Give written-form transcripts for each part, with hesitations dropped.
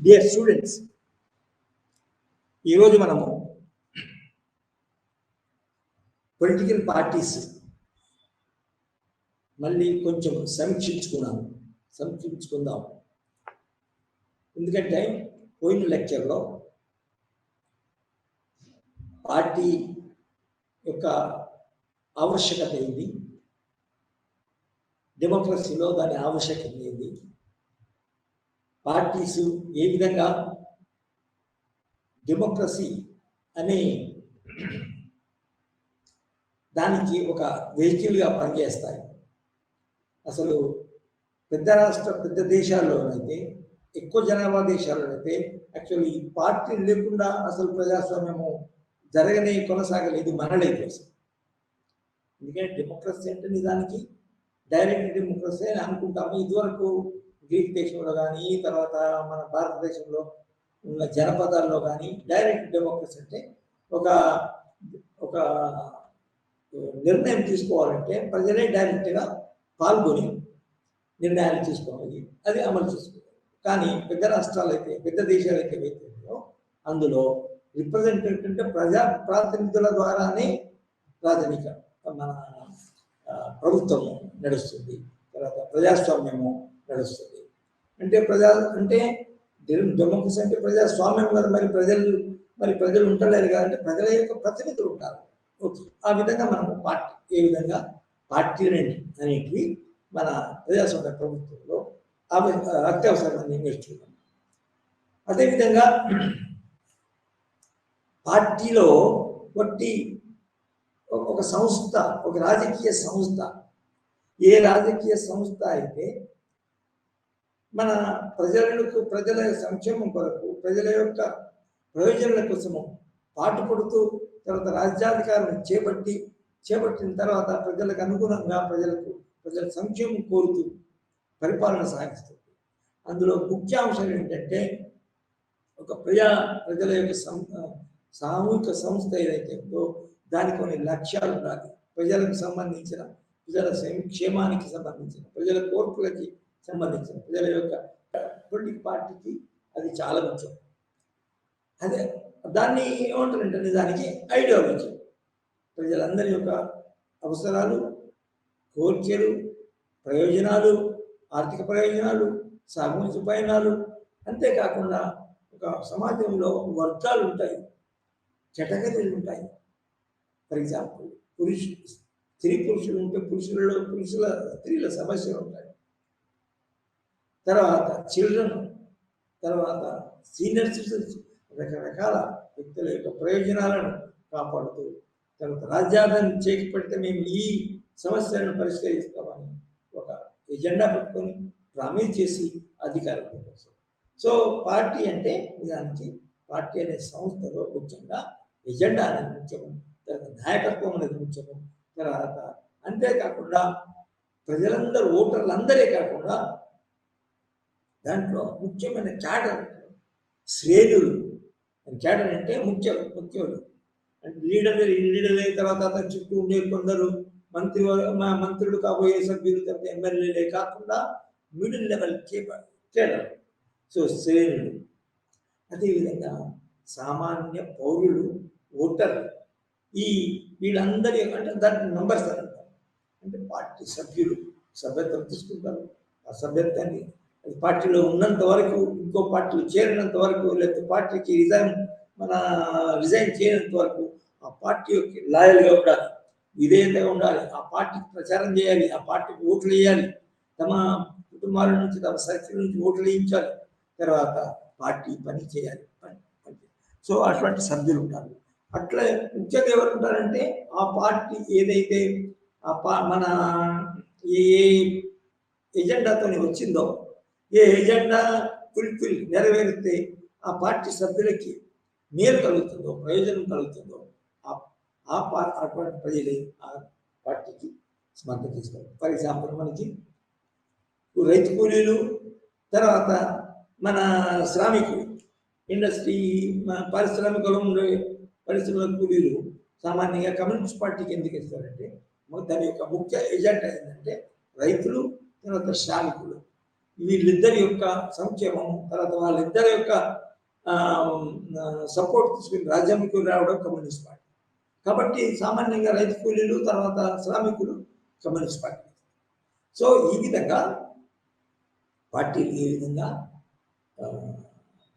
Dear students, ఈరోజు మనము political parties మళ్ళీ కొంచెం సమీక్షించుకుందాం. ఎందుకంటే పోయిన లెక్చర్లో పార్టీ యొక్క ఆవశ్యకత ఏంది, డెమోక్రసీలో దాని ఆవశ్యకత ఏంది, పార్టీస్ ఏ విధంగా డెమోక్రసీ అనే దానికి ఒక వెహికల్గా పనిచేస్తాయి. అసలు పెద్ద దేశాల్లోనైతే, ఎక్కువ జనాభా దేశాల్లోనైతే యాక్చువల్లీ ఈ పార్టీ లేకుండా అసలు ప్రజాస్వామ్యము కొనసాగలేదు, మనలేదు అసలు. ఎందుకంటే డెమోక్రసీ అంటే నిజానికి డైరెక్ట్ డెమోక్రసీ అని అనుకుంటాము. ఇదివరకు గ్రీక్ దేశంలో కానీ, తర్వాత మన భారతదేశంలో ఉన్న జనపదాల్లో కానీ డైరెక్ట్ డెమోక్రసీ అంటే ఒక నిర్ణయం తీసుకోవాలంటే ప్రజలే డైరెక్ట్గా పాల్గొని నిర్ణయాలు తీసుకోవాలి, అది అమలు చేసుకోవాలి. కానీ పెద్ద రాష్ట్రాలు అయితే, పెద్ద దేశాలు అయితే అందులో రిప్రజెంటేటివ్ అంటే ప్రజాప్రాతినిధుల ద్వారానే మన ప్రభుత్వము నడుస్తుంది, తర్వాత ప్రజాస్వామ్యము నడుస్తుంది. అంటే డెమోక్రసీ అంటే ప్రజాస్వామ్యం కదా, మరి ప్రజలు ఉంటలేరు కదా, అంటే ప్రజల యొక్క ప్రతినిధులు ఉంటారు. ఓకే, ఆ విధంగా మనము ఏ విధంగా పార్టీలు అనేటివి మన ప్రజాస్వామ్య ప్రభుత్వంలో అత్యవసరాన్ని నేర్చుకున్నాం. అదేవిధంగా పార్టీలో ఒక సంస్థ, ఒక రాజకీయ సంస్థ, ఏ రాజకీయ సంస్థ అయితే మన ప్రజల సంక్షేమం కొరకు, ప్రజల యొక్క ప్రయోజనాల కోసము పాటుపడుతూ, తర్వాత రాజ్యాధికారం చేపట్టిన తర్వాత ప్రజలకు అనుగుణంగా ప్రజల సంక్షేమం కోరుతూ పరిపాలన సాగిస్తుంది. అందులో ముఖ్య అంశాలు ఏంటంటే ఒక ప్రజల యొక్క సామూహిక సంస్థ ఏదైతే ఉందో దానికి కొన్ని లక్ష్యాలు ఉండాలి. ప్రజలకు సంబంధించిన, ప్రజల సంక్షేమానికి సంబంధించిన, ప్రజల కోర్పులకి సంబంధించిన, ప్రజల యొక్క పొలిటికల్ పార్టీకి అది చాలా ముఖ్యం. అదే దాన్ని ఏమంటారంటే నిజానికి ఐడియాలజీ. ప్రజలందరి యొక్క అవసరాలు, కోరికలు, ప్రయోజనాలు, ఆర్థిక ప్రయోజనాలు, సామూహిక ప్రయోజనాలు, అంతేకాకుండా ఒక సమాజంలో వర్గాలు ఉంటాయి, కేటగిరీలు ఉంటాయి. ఫర్ ఎగ్జాంపుల్ స్త్రీ పురుషులు ఉంటే స్త్రీల సమస్యలు ఉంటాయి, తర్వాత చిల్డ్రన్, తర్వాత సీనియర్ సిటిజన్స్, రకరకాల వ్యక్తుల యొక్క ప్రయోజనాలను కాపాడుతూ, తర్వాత రాజ్యాంగాన్ని చేపడితే మేము ఈ సమస్యలను పరిష్కరిస్తామని ఒక ఎజెండా పెట్టుకొని ప్రామిస్ చేసి అధికారంలోకి వస్తారు. సో పార్టీ అంటే నిజానికి పార్టీ అనే సంస్థలో ముఖ్యంగా ఎజెండా అనేది ముఖ్యము, తర్వాత నాయకత్వం అనేది ముఖ్యము, తర్వాత అంతేకాకుండా ప్రజలందరూ, ఓటర్లందరే కాకుండా దాంట్లో ముఖ్యమైన క్యాడర్, శ్రేణులు. క్యాడర్ అంటే ముఖ్యులు అంటే లీడర్ అయిన తర్వాత అతని చుట్టూ ఉండే కొందరు మంత్రులు కాబోయే సభ్యులు, తర్వాత ఎమ్మెల్యేలే కాకుండా మిడిల్ లెవెల్ క్యాడర్, సో శ్రేణులు. అదేవిధంగా సామాన్య పౌరులు, ఓటర్లు, వీళ్ళందరి అంటే దాని మెంబర్స్ అంటారు. అంటే పార్టీ సభ్యత్వం తీసుకుంటారు. ఆ సభ్యత్వాన్ని పార్టీలో ఉన్నంత వరకు, ఇంకో పార్టీలో చేరినంత వరకు, లేకపోతే పార్టీకి రిజైన్ చేయనంత వరకు ఆ పార్టీ యొక్క లాయల్గా ఉండాలి, విధేయతగా ఉండాలి, ఆ పార్టీకి ప్రచారం చేయాలి, ఆ పార్టీకి ఓట్లు వేయాలి, తమ కుటుంబాల నుంచి, తమ సర్కిల్ నుంచి ఓట్లు వేయించాలి, తర్వాత పార్టీ పని చేయాలి. సో అటువంటి సభ్యులు ఉంటారు. అట్లా ముఖ్యంగా ఎవరు ఉంటారంటే ఆ పార్టీ ఏదైతే మన ఏ ఎజెండాతో వచ్చిందో, ఏ ఎజెండా నెరవేరితే ఆ పార్టీ సభ్యులకి మేలు కలుగుతుందో, ప్రయోజనం కలుగుతుందో అటువంటి ప్రజలే ఆ పార్టీకి మద్దతు ఇస్తారు. ఫర్ ఎగ్జాంపుల్ మనకి రైతు కూలీలు, తర్వాత మన శ్రామికులు, ఇండస్ట్రీ, పారిశ్రామికలో ఉండే పరిశ్రమల కూలీలు సామాన్యంగా కమ్యూనిస్ట్ పార్టీకి ఎందుకు ఇస్తారంటే దాని యొక్క ముఖ్య ఎజెండా ఏంటంటే రైతులు, తర్వాత శ్రామికులు. వీళ్ళిద్దరి యొక్క సంక్షేమం, తర్వాత వాళ్ళిద్దరి యొక్క సపోర్ట్ తీసుకుని రాజ్యంకు రావడం కమ్యూనిస్ట్ పార్టీ. కాబట్టి సామాన్యంగా రైతు కూలీలు, తర్వాత శ్రామికులు కమ్యూనిస్ట్ పార్టీ. సో ఈ విధంగా పార్టీలు ఏ విధంగా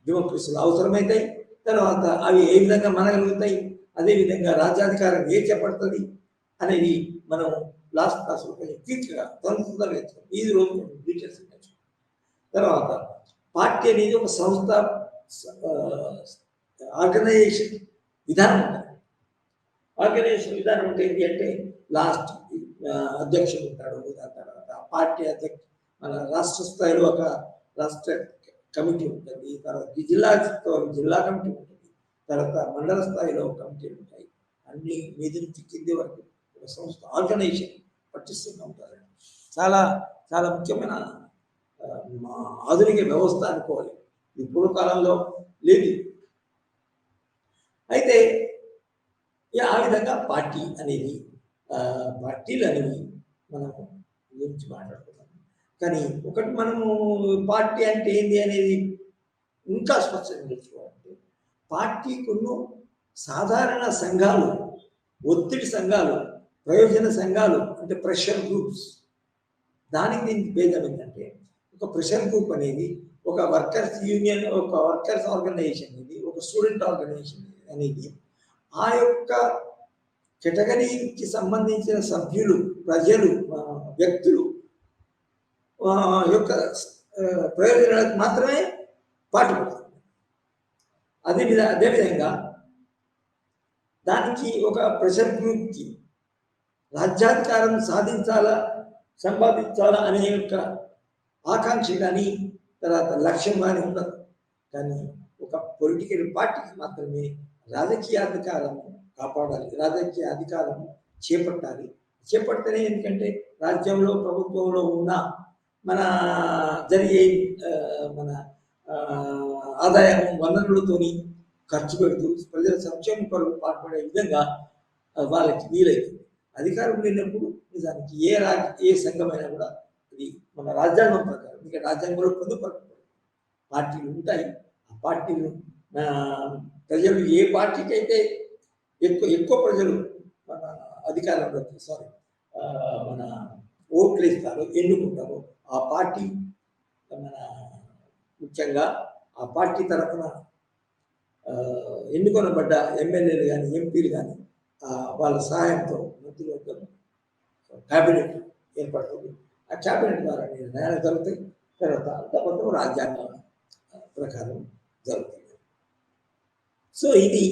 డెమోక్రసీలు అవసరమవుతాయి, తర్వాత అవి ఏ విధంగా మనగలుగుతాయి, అదేవిధంగా రాజ్యాధికారం ఏ చేపడుతుంది అనేది మనం లాస్ట్ క్లాస్లో కొంచెం క్విక్గా తొందరగా ఈ రోజు డీటెయిల్స్ నేర్చుకుంటాం. తర్వాత పార్టీ అనేది ఒక సంస్థ, ఆర్గనైజేషన్ విధానం ఉంటుంది. ఆర్గనైజేషన్ విధానం అంటే ఏంటి అంటే లాస్ట్ అధ్యక్షుడు ఉంటాడు, దాని తర్వాత పార్టీ అధ్యక్షుడు, మన రాష్ట్ర స్థాయిలో ఒక రాష్ట్ర కమిటీ ఉంటుంది, తర్వాత జిల్లా కమిటీ ఉంటుంది, తర్వాత మండల స్థాయిలో కమిటీలు ఉంటాయి. అన్ని మీద నుంచి కింది వరకు ఒక సంస్థ ఆర్గనైజేషన్ పట్టిస్తూనే ఉంటారు. చాలా చాలా ముఖ్యమైన ఆధునిక వ్యవస్థ అనుకోవాలి. ఈ పూర్వకాలంలో లేదు. అయితే ఆ విధంగా పార్టీ అనేది పార్టీలు అనేవి మనం గురించి మాట్లాడుతున్నాం. కానీ ఒకటి మనము పార్టీ అంటే ఏంటి అనేది ఇంకా స్పష్టంగా తెలుసుకోవాలంటే, పార్టీ కొన్ని సాధారణ సంఘాలు, ఒత్తిడి సంఘాలు, ప్రయోజన సంఘాలు అంటే ప్రెషర్ గ్రూప్స్. దానికి దీనికి భేదం ఏంటంటే, ఒక ప్రెషర్ గ్రూప్ అనేది ఒక వర్కర్స్ యూనియన్, ఒక వర్కర్స్ ఆర్గనైజేషన్ అనేది, ఒక స్టూడెంట్ ఆర్గనైజేషన్ అనేది ఆ యొక్క కేటగిరీకి సంబంధించిన సభ్యులు, ప్రజలు, వ్యక్తులు యొక్క ప్రయోజనాలకు మాత్రమే పాటుపడుతుంది. అదేవిధంగా దానికి ఒక ప్రెషర్ గ్రూప్కి రాజ్యాధికారం సంపాదించాలా అనే యొక్క ఆకాంక్ష కానీ, తర్వాత లక్ష్యం కానీ ఉండదు. కానీ ఒక పొలిటికల్ పార్టీకి మాత్రమే రాజకీయ అధికారం కాపాడాలి, రాజకీయ అధికారం చేపట్టాలి. చేపడితేనే, ఎందుకంటే రాజ్యంలో, ప్రభుత్వంలో ఉన్న మన జరిగే మన ఆదాయం వనరులతోని ఖర్చు పెడుతూ ప్రజల సంక్షేమం కొరకు పాటుపడే విధంగా వాళ్ళకి వీలవుతుంది. అధికారం లేనప్పుడు నిజానికి ఏ సంఘమైనా కూడా ఇది మన రాజ్యాంగం ప్రకారం, ఇంకా రాజ్యాంగంలో పొందుపరచబడి పార్టీలు ఉంటాయి. ఆ పార్టీలు ప్రజలు ఏ పార్టీకి అయితే ఎక్కువ ప్రజలు మన అధికారంలో మన ఓట్లు ఇస్తారో, ఎన్నుకుంటారో ఆ పార్టీ మన ముఖ్యంగా ఆ పార్టీ తరఫున ఎన్నుకొనబడ్డ ఎమ్మెల్యేలు కానీ, ఎంపీలు కానీ వాళ్ళ సహాయంతో మంత్రివర్గం క్యాబినెట్ ఏర్పడుతుంది. ఆ క్యాబినెట్ ద్వారా నిర్ణయాలు జరుగుతాయి. తర్వాత అంత మొత్తం రాజ్యాంగం ప్రకారం జరుగుతుంది. సో ఇది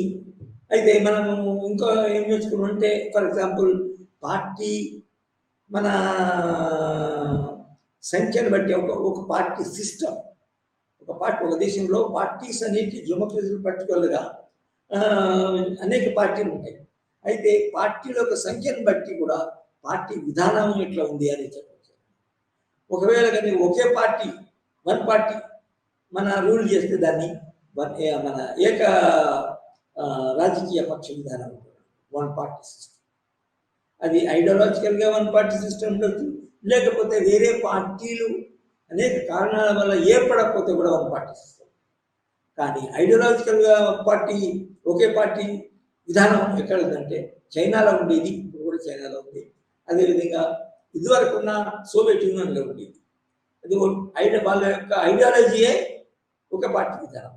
అయితే మనము ఇంకా ఏం నేర్చుకున్నామంటే, ఫర్ ఎగ్జాంపుల్ పార్టీ మన సంఖ్యను బట్టి ఒక పార్టీ సిస్టమ్, ఒక దేశంలో పార్టీస్ అనేవి డెమోక్రసీ పర్టికులర్గా అనేక పార్టీలు ఉంటాయి. అయితే పార్టీల యొక్క సంఖ్యను బట్టి కూడా పార్టీ విధానం ఎట్లా ఉంది అని చెప్పవచ్చు. ఒకవేళ కానీ ఒకే పార్టీ, వన్ పార్టీ మన రూల్ చేస్తే దాన్ని మన ఏక రాజకీయ పక్ష విధానం, వన్ పార్టీ సిస్టమ్. అది ఐడియాలజికల్గా వన్ పార్టీ సిస్టమ్ ఉండొచ్చు, లేకపోతే వేరే పార్టీలు అనేక కారణాల వల్ల ఏర్పడకపోతే కూడా వన్ పార్టీ సిస్టమ్. కానీ ఐడియాలజికల్గా ఒకే పార్టీ విధానం ఎక్కడ ఉందంటే చైనాలో ఉండేది, ఇప్పుడు కూడా చైనాలో ఉంది. అదేవిధంగా ఇదివరకు ఉన్న సోవియట్ యూనియన్లో ఉండేది. అది వాళ్ళ యొక్క ఐడియాలజీయే ఒక పార్టీ విధానం.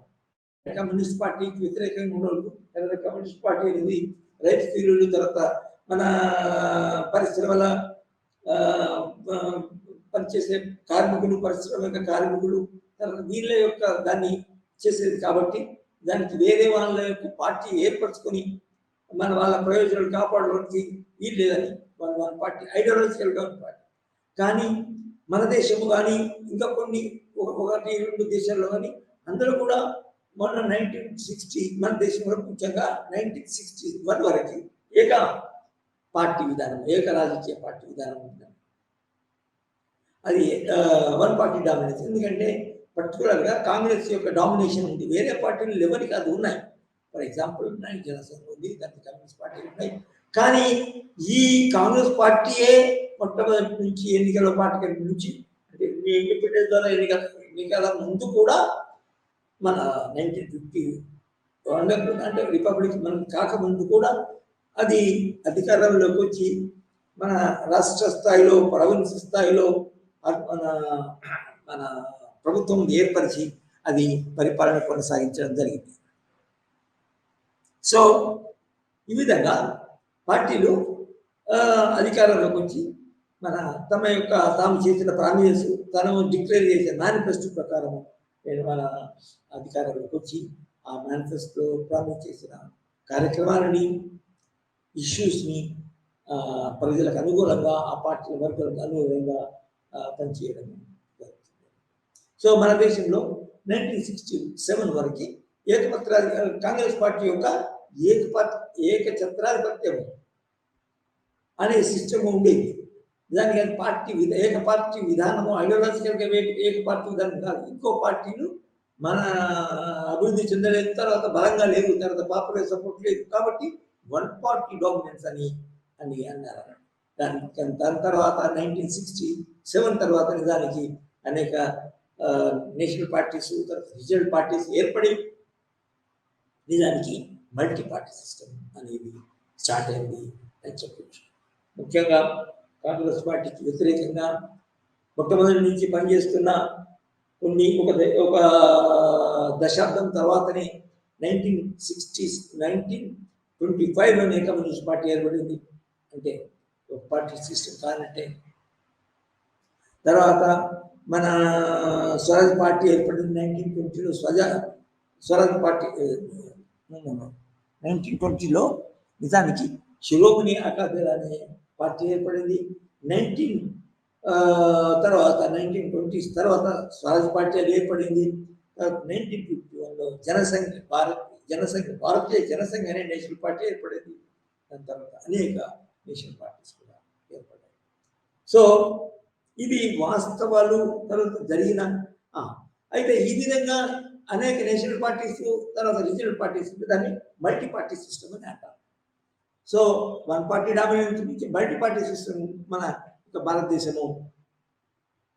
కమ్యూనిస్ట్ పార్టీకి వ్యతిరేకంగా ఉండదు. తర్వాత కమ్యూనిస్ట్ పార్టీ అనేది రైతు కూలీలు, తర్వాత మన పరిశ్రమల పనిచేసే కార్మికులు, పరిశ్రమిక కార్మికులు, తర్వాత వీళ్ళ యొక్క దాన్ని చేసేది. కాబట్టి దానికి వేరే వాళ్ళ యొక్క పార్టీ ఏర్పరచుకొని వాళ్ళ ప్రయోజనాలు కాపాడడానికి వీలు లేదని వన్ పార్టీ ఐడియాలజికల్గా పార్టీ. కానీ మన దేశము కానీ ఇంకా కొన్ని 1-2 దేశాల్లో కానీ అందరూ కూడా మొన్న 1960 మన దేశంలో ముఖ్యంగా 1961 వరకు ఏక పార్టీ విధానం, ఏక రాజకీయ పార్టీ విధానం ఉంటుంది. అది వన్ పార్టీ డామినేషన్. ఎందుకంటే పర్టికులర్గా కాంగ్రెస్ యొక్క డామినేషన్ ఉంది. వేరే పార్టీలు ఎవరికి అది ఉన్నాయి. ఫర్ ఎగ్జాంపుల్ జనసేన ఉంది, దానికి కమ్యూనిస్ట్ పార్టీలు ఉన్నాయి. కానీ ఈ కాంగ్రెస్ పార్టీయే మొట్టమొదటి నుంచి ఎన్నికల పార్టీ నుంచి అంటే ఇండిపెండెన్స్ ద్వారా ఎన్నికల ముందు కూడా మన 1950 అంటే రిపబ్లిక్ మనకు కాకముందు కూడా అది అధికారంలోకి వచ్చి మన రాష్ట్ర స్థాయిలో ప్రావిన్స్ స్థాయిలో మన మన ప్రభుత్వం ఏర్పరిచి అది పరిపాలన కొనసాగించడం జరిగింది. సో ఈ విధంగా పార్టీలు అధికారంలోకి వచ్చి మన తాము చేసిన ప్రామిసెస్ తను డిక్లేర్ చేసే మేనిఫెస్టో ప్రకారం నేను మన అధికారంలోకి వచ్చి ఆ మేనిఫెస్టో ప్రామిస్ చేసిన కార్యక్రమాలని ఇష్యూస్ని ప్రజలకు అనుకూలంగా ఆ పార్టీల వర్గాలకు అనుకూలంగా పనిచేయడం జరుగుతుంది. సో మన దేశంలో 1967 వరకు కాంగ్రెస్ పార్టీ యొక్క ఏకఛత్రాధిపత్యం అనే సిస్టమ్ ఉండేది. దానికి పార్టీ ఏక పార్టీ విధానము ఐడియాలజికల్గా ఏక పార్టీ విధానం కాదు. ఇంకో పార్టీలు మన అభివృద్ధి చెందలేదు, తర్వాత బలంగా లేదు, తర్వాత పాపులర్ సపోర్ట్ లేదు, కాబట్టి వన్ పార్టీ డామినెన్స్ అని అన్నారు. దాని తర్వాత 1967 తర్వాత నిజానికి అనేక నేషనల్ పార్టీస్, తర్వాత రీజనల్ పార్టీస్ ఏర్పడి నిజానికి మల్టీ పార్టీ సిస్టమ్ అనేది స్టార్ట్ అయింది అని చెప్పచ్చు. ముఖ్యంగా కాంగ్రెస్ పార్టీకి వ్యతిరేకంగా మొట్టమొదటి నుంచి పనిచేస్తున్న ఒక దశాబ్దం తర్వాతనే 1925లోనే కమ్యూనిస్ట్ పార్టీ ఏర్పడింది. అంటే ఒక పార్టీ సిస్టమ్ కానంటే తర్వాత మన స్వరాజ్ పార్టీ ఏర్పడింది 1920లో. స్వరాజ్ పార్టీ 1920లో నిజానికి శిరోమణి అకాలీదళ్ అనే పార్టీ ఏర్పడింది. 1920s తర్వాత స్వరాజ్ పార్టీ అది ఏర్పడింది. 1951లో భారతీయ జనసంఘ్ అనే నేషనల్ పార్టీ ఏర్పడింది. దాని తర్వాత అనేక నేషనల్ పార్టీస్ కూడా ఏర్పడ్డాయి. సో ఇది వాస్తవాలు తర్వాత జరిగిన. అయితే ఈ విధంగా అనేక నేషనల్ పార్టీస్ తర్వాత రీజనల్ పార్టీస్ దాన్ని మల్టీ పార్టీ సిస్టమ్ అని అంటారు. సో వన్ పార్టీ డామినెన్స్ నుంచి మల్టీ పార్టీ సిస్టమ్ మన భారతదేశము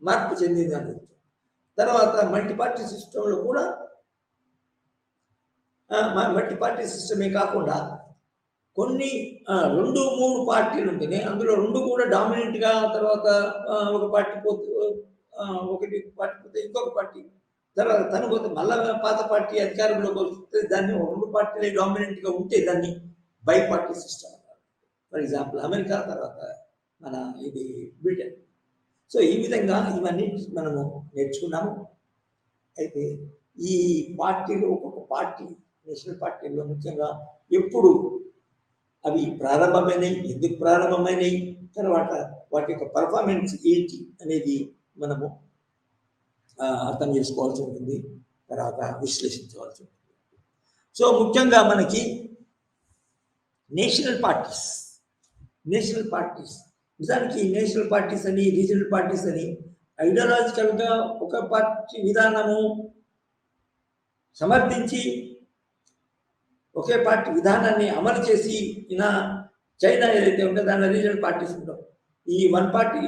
మార్పు చెందింది అని. తర్వాత మల్టీ పార్టీ సిస్టంలో కూడా మల్టీ పార్టీ సిస్టమే కాకుండా కొన్ని 2-3 పార్టీలు ఉంటేనే అందులో 2 కూడా డామినెంట్గా, తర్వాత ఒకటి పార్టీ పోతే ఇంకొక పార్టీ, తర్వాత తను పోతే మళ్ళా పాత పార్టీ అధికారంలోకి వస్తే దాన్ని 2 పార్టీలే డామినెంట్గా ఉంటే దాన్ని బై పార్టీ సిస్టమ్ అన్నారు. ఫర్ ఎగ్జాంపుల్ అమెరికా, తర్వాత మన ఇది బ్రిటన్. సో ఈ విధంగా ఇవన్నీ మనము నేర్చుకున్నాము. అయితే ఈ పార్టీలు ఒక్కొక్క పార్టీ నేషనల్ పార్టీల్లో ముఖ్యంగా ఎప్పుడు అవి ప్రారంభమైనవి, ఎందుకు ప్రారంభమైనవి, తర్వాత వాటి యొక్క పర్ఫార్మెన్స్ ఏంటి అనేది మనము అర్థం చేసుకోవాల్సి ఉంటుంది, తర్వాత విశ్లేషించవలసి ఉంటుంది. సో ముఖ్యంగా మనకి నేషనల్ పార్టీస్ నిజానికి నేషనల్ పార్టీస్ అని రీజనల్ పార్టీస్ అని ఐడియాలజికల్గా ఒక పార్టీ విధానము సమర్థించి ఒకే పార్టీ విధానాన్ని అమలు చేసి చైనా ఏదైతే ఉందో దాని రీజనల్ పార్టీస్ ఉండవు. ఈ వన్ పార్టీ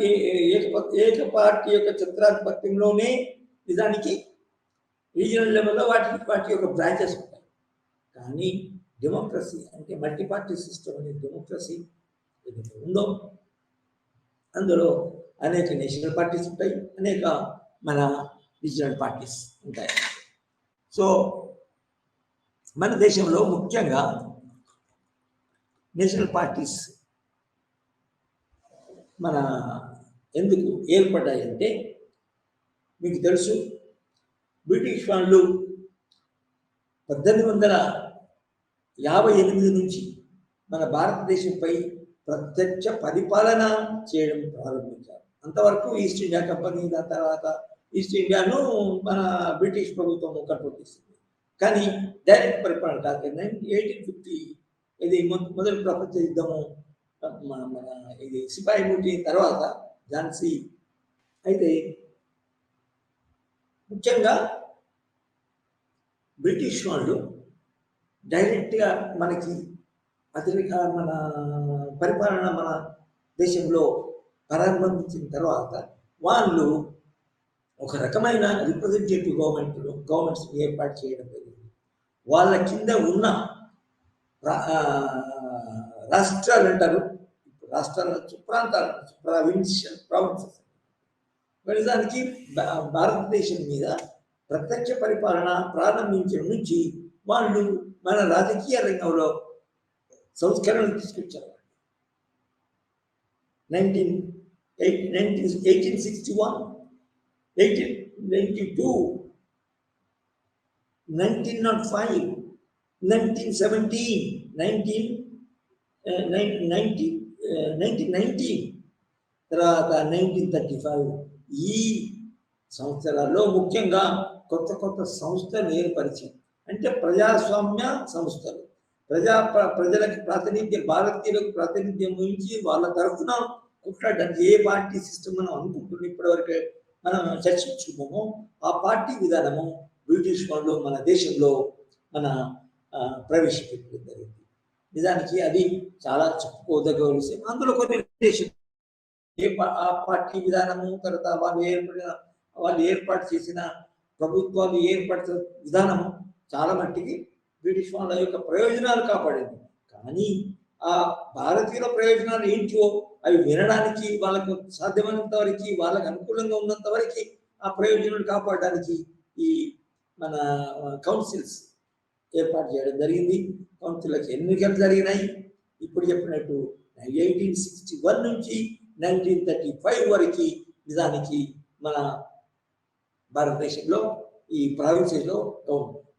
ఏక పార్టీ యొక్క ఛత్రాధిపత్యంలోనే నిజానికి రీజనల్ లెవెల్లో వాటి యొక్క బ్రాంచెస్ ఉంటాయి. కానీ డెమోక్రసీ అంటే మల్టీ పార్టీ సిస్టమ్ అనే డెమోక్రసీ ఏదైతే ఉందో అందులో అనేక నేషనల్ పార్టీస్ ఉంటాయి, అనేక మన రీజనల్ పార్టీస్ ఉంటాయి. సో మన దేశంలో ముఖ్యంగా నేషనల్ పార్టీస్ మన ఎందుకు ఏర్పడ్డాయంటే మీకు తెలుసు, బ్రిటిష్ వాళ్ళు 1858 నుంచి మన భారతదేశంపై ప్రత్యక్ష పరిపాలన చేయడం ప్రారంభించారు. అంతవరకు ఈస్ట్ ఇండియా కంపెనీ, దాని తర్వాత ఈస్ట్ ఇండియాను మన బ్రిటిష్ ప్రభుత్వం కంట్రోల్ చేసింది. కానీ డైరెక్ట్ పరిపాలన కాదు. 1850 ఇది మొదటి ప్రపంచ యుద్ధము, మన ఇది సిపాయి ముట్టి తర్వాత ఝాన్సీ. అయితే ముఖ్యంగా బ్రిటిష్ వాళ్ళు డైరెక్ట్గా మనకి మన పరిపాలన మన దేశంలో ప్రారంభించిన తర్వాత వాళ్ళు ఒక రకమైన రిప్రజెంటేటివ్ గవర్నమెంట్స్ ఏర్పాటు చేయడం జరిగింది. వాళ్ళ కింద ఉన్న రాష్ట్రాలు అంటారు, రాష్ట్రాల ప్రాంతాలు, ప్రావిన్సెస్. దానికి భారతదేశం మీద ప్రత్యక్ష పరిపాలన ప్రారంభించిన నుంచి వాళ్ళు మన రాజకీయ రంగంలో సంస్కరణలు తీసుకొచ్చారు. 1861, 1892, 1905, 1917, 1919, తర్వాత 1935. ఈ సంవత్సరాల్లో ముఖ్యంగా కొత్త కొత్త సంస్థలు ఏర్పరిచి, అంటే ప్రజాస్వామ్య సంస్థలు, ప్రజలకు ప్రాతినిధ్యం, భారతీయులకు ప్రాతినిధ్యం వహించి వాళ్ళ తరఫున కొట్లాడడానికి ఏ పార్టీ సిస్టమ్ మనం అనుకుంటున్నాం ఇప్పటివరకు మనం చర్చించుకున్నామో ఆ పార్టీ విధానము బ్రిటిష్ వాళ్ళు మన దేశంలో మన ప్రవేశపెట్టడం జరిగింది. నిజానికి అది చాలా చెప్పుకోదగ్గ విషయం. అందులో కొన్ని ఆ పార్టీ విధానము, తర్వాత వాళ్ళు ఏర్పాటు చేసిన ప్రభుత్వాలు ఏర్పడిన విధానము చాలా మట్టికి బ్రిటిష్ వాళ్ళ యొక్క ప్రయోజనాలు కాపాడింది. కానీ ఆ భారతీయుల ప్రయోజనాలు ఏంటో అవి వినడానికి వాళ్ళకు సాధ్యమైనంత వరకు, వాళ్ళకు అనుకూలంగా ఉన్నంత వరకు ఆ ప్రయోజనాలు కాపాడడానికి ఈ మన కౌన్సిల్స్ ఏర్పాటు చేయడం జరిగింది. కౌన్సిల్కి ఎన్నికలు జరిగినాయి. ఇప్పుడు చెప్పినట్టు 1861 నుంచి 1935 వరకు నిజానికి మన భారతదేశంలో ఈ ప్రావిన్సెస్లో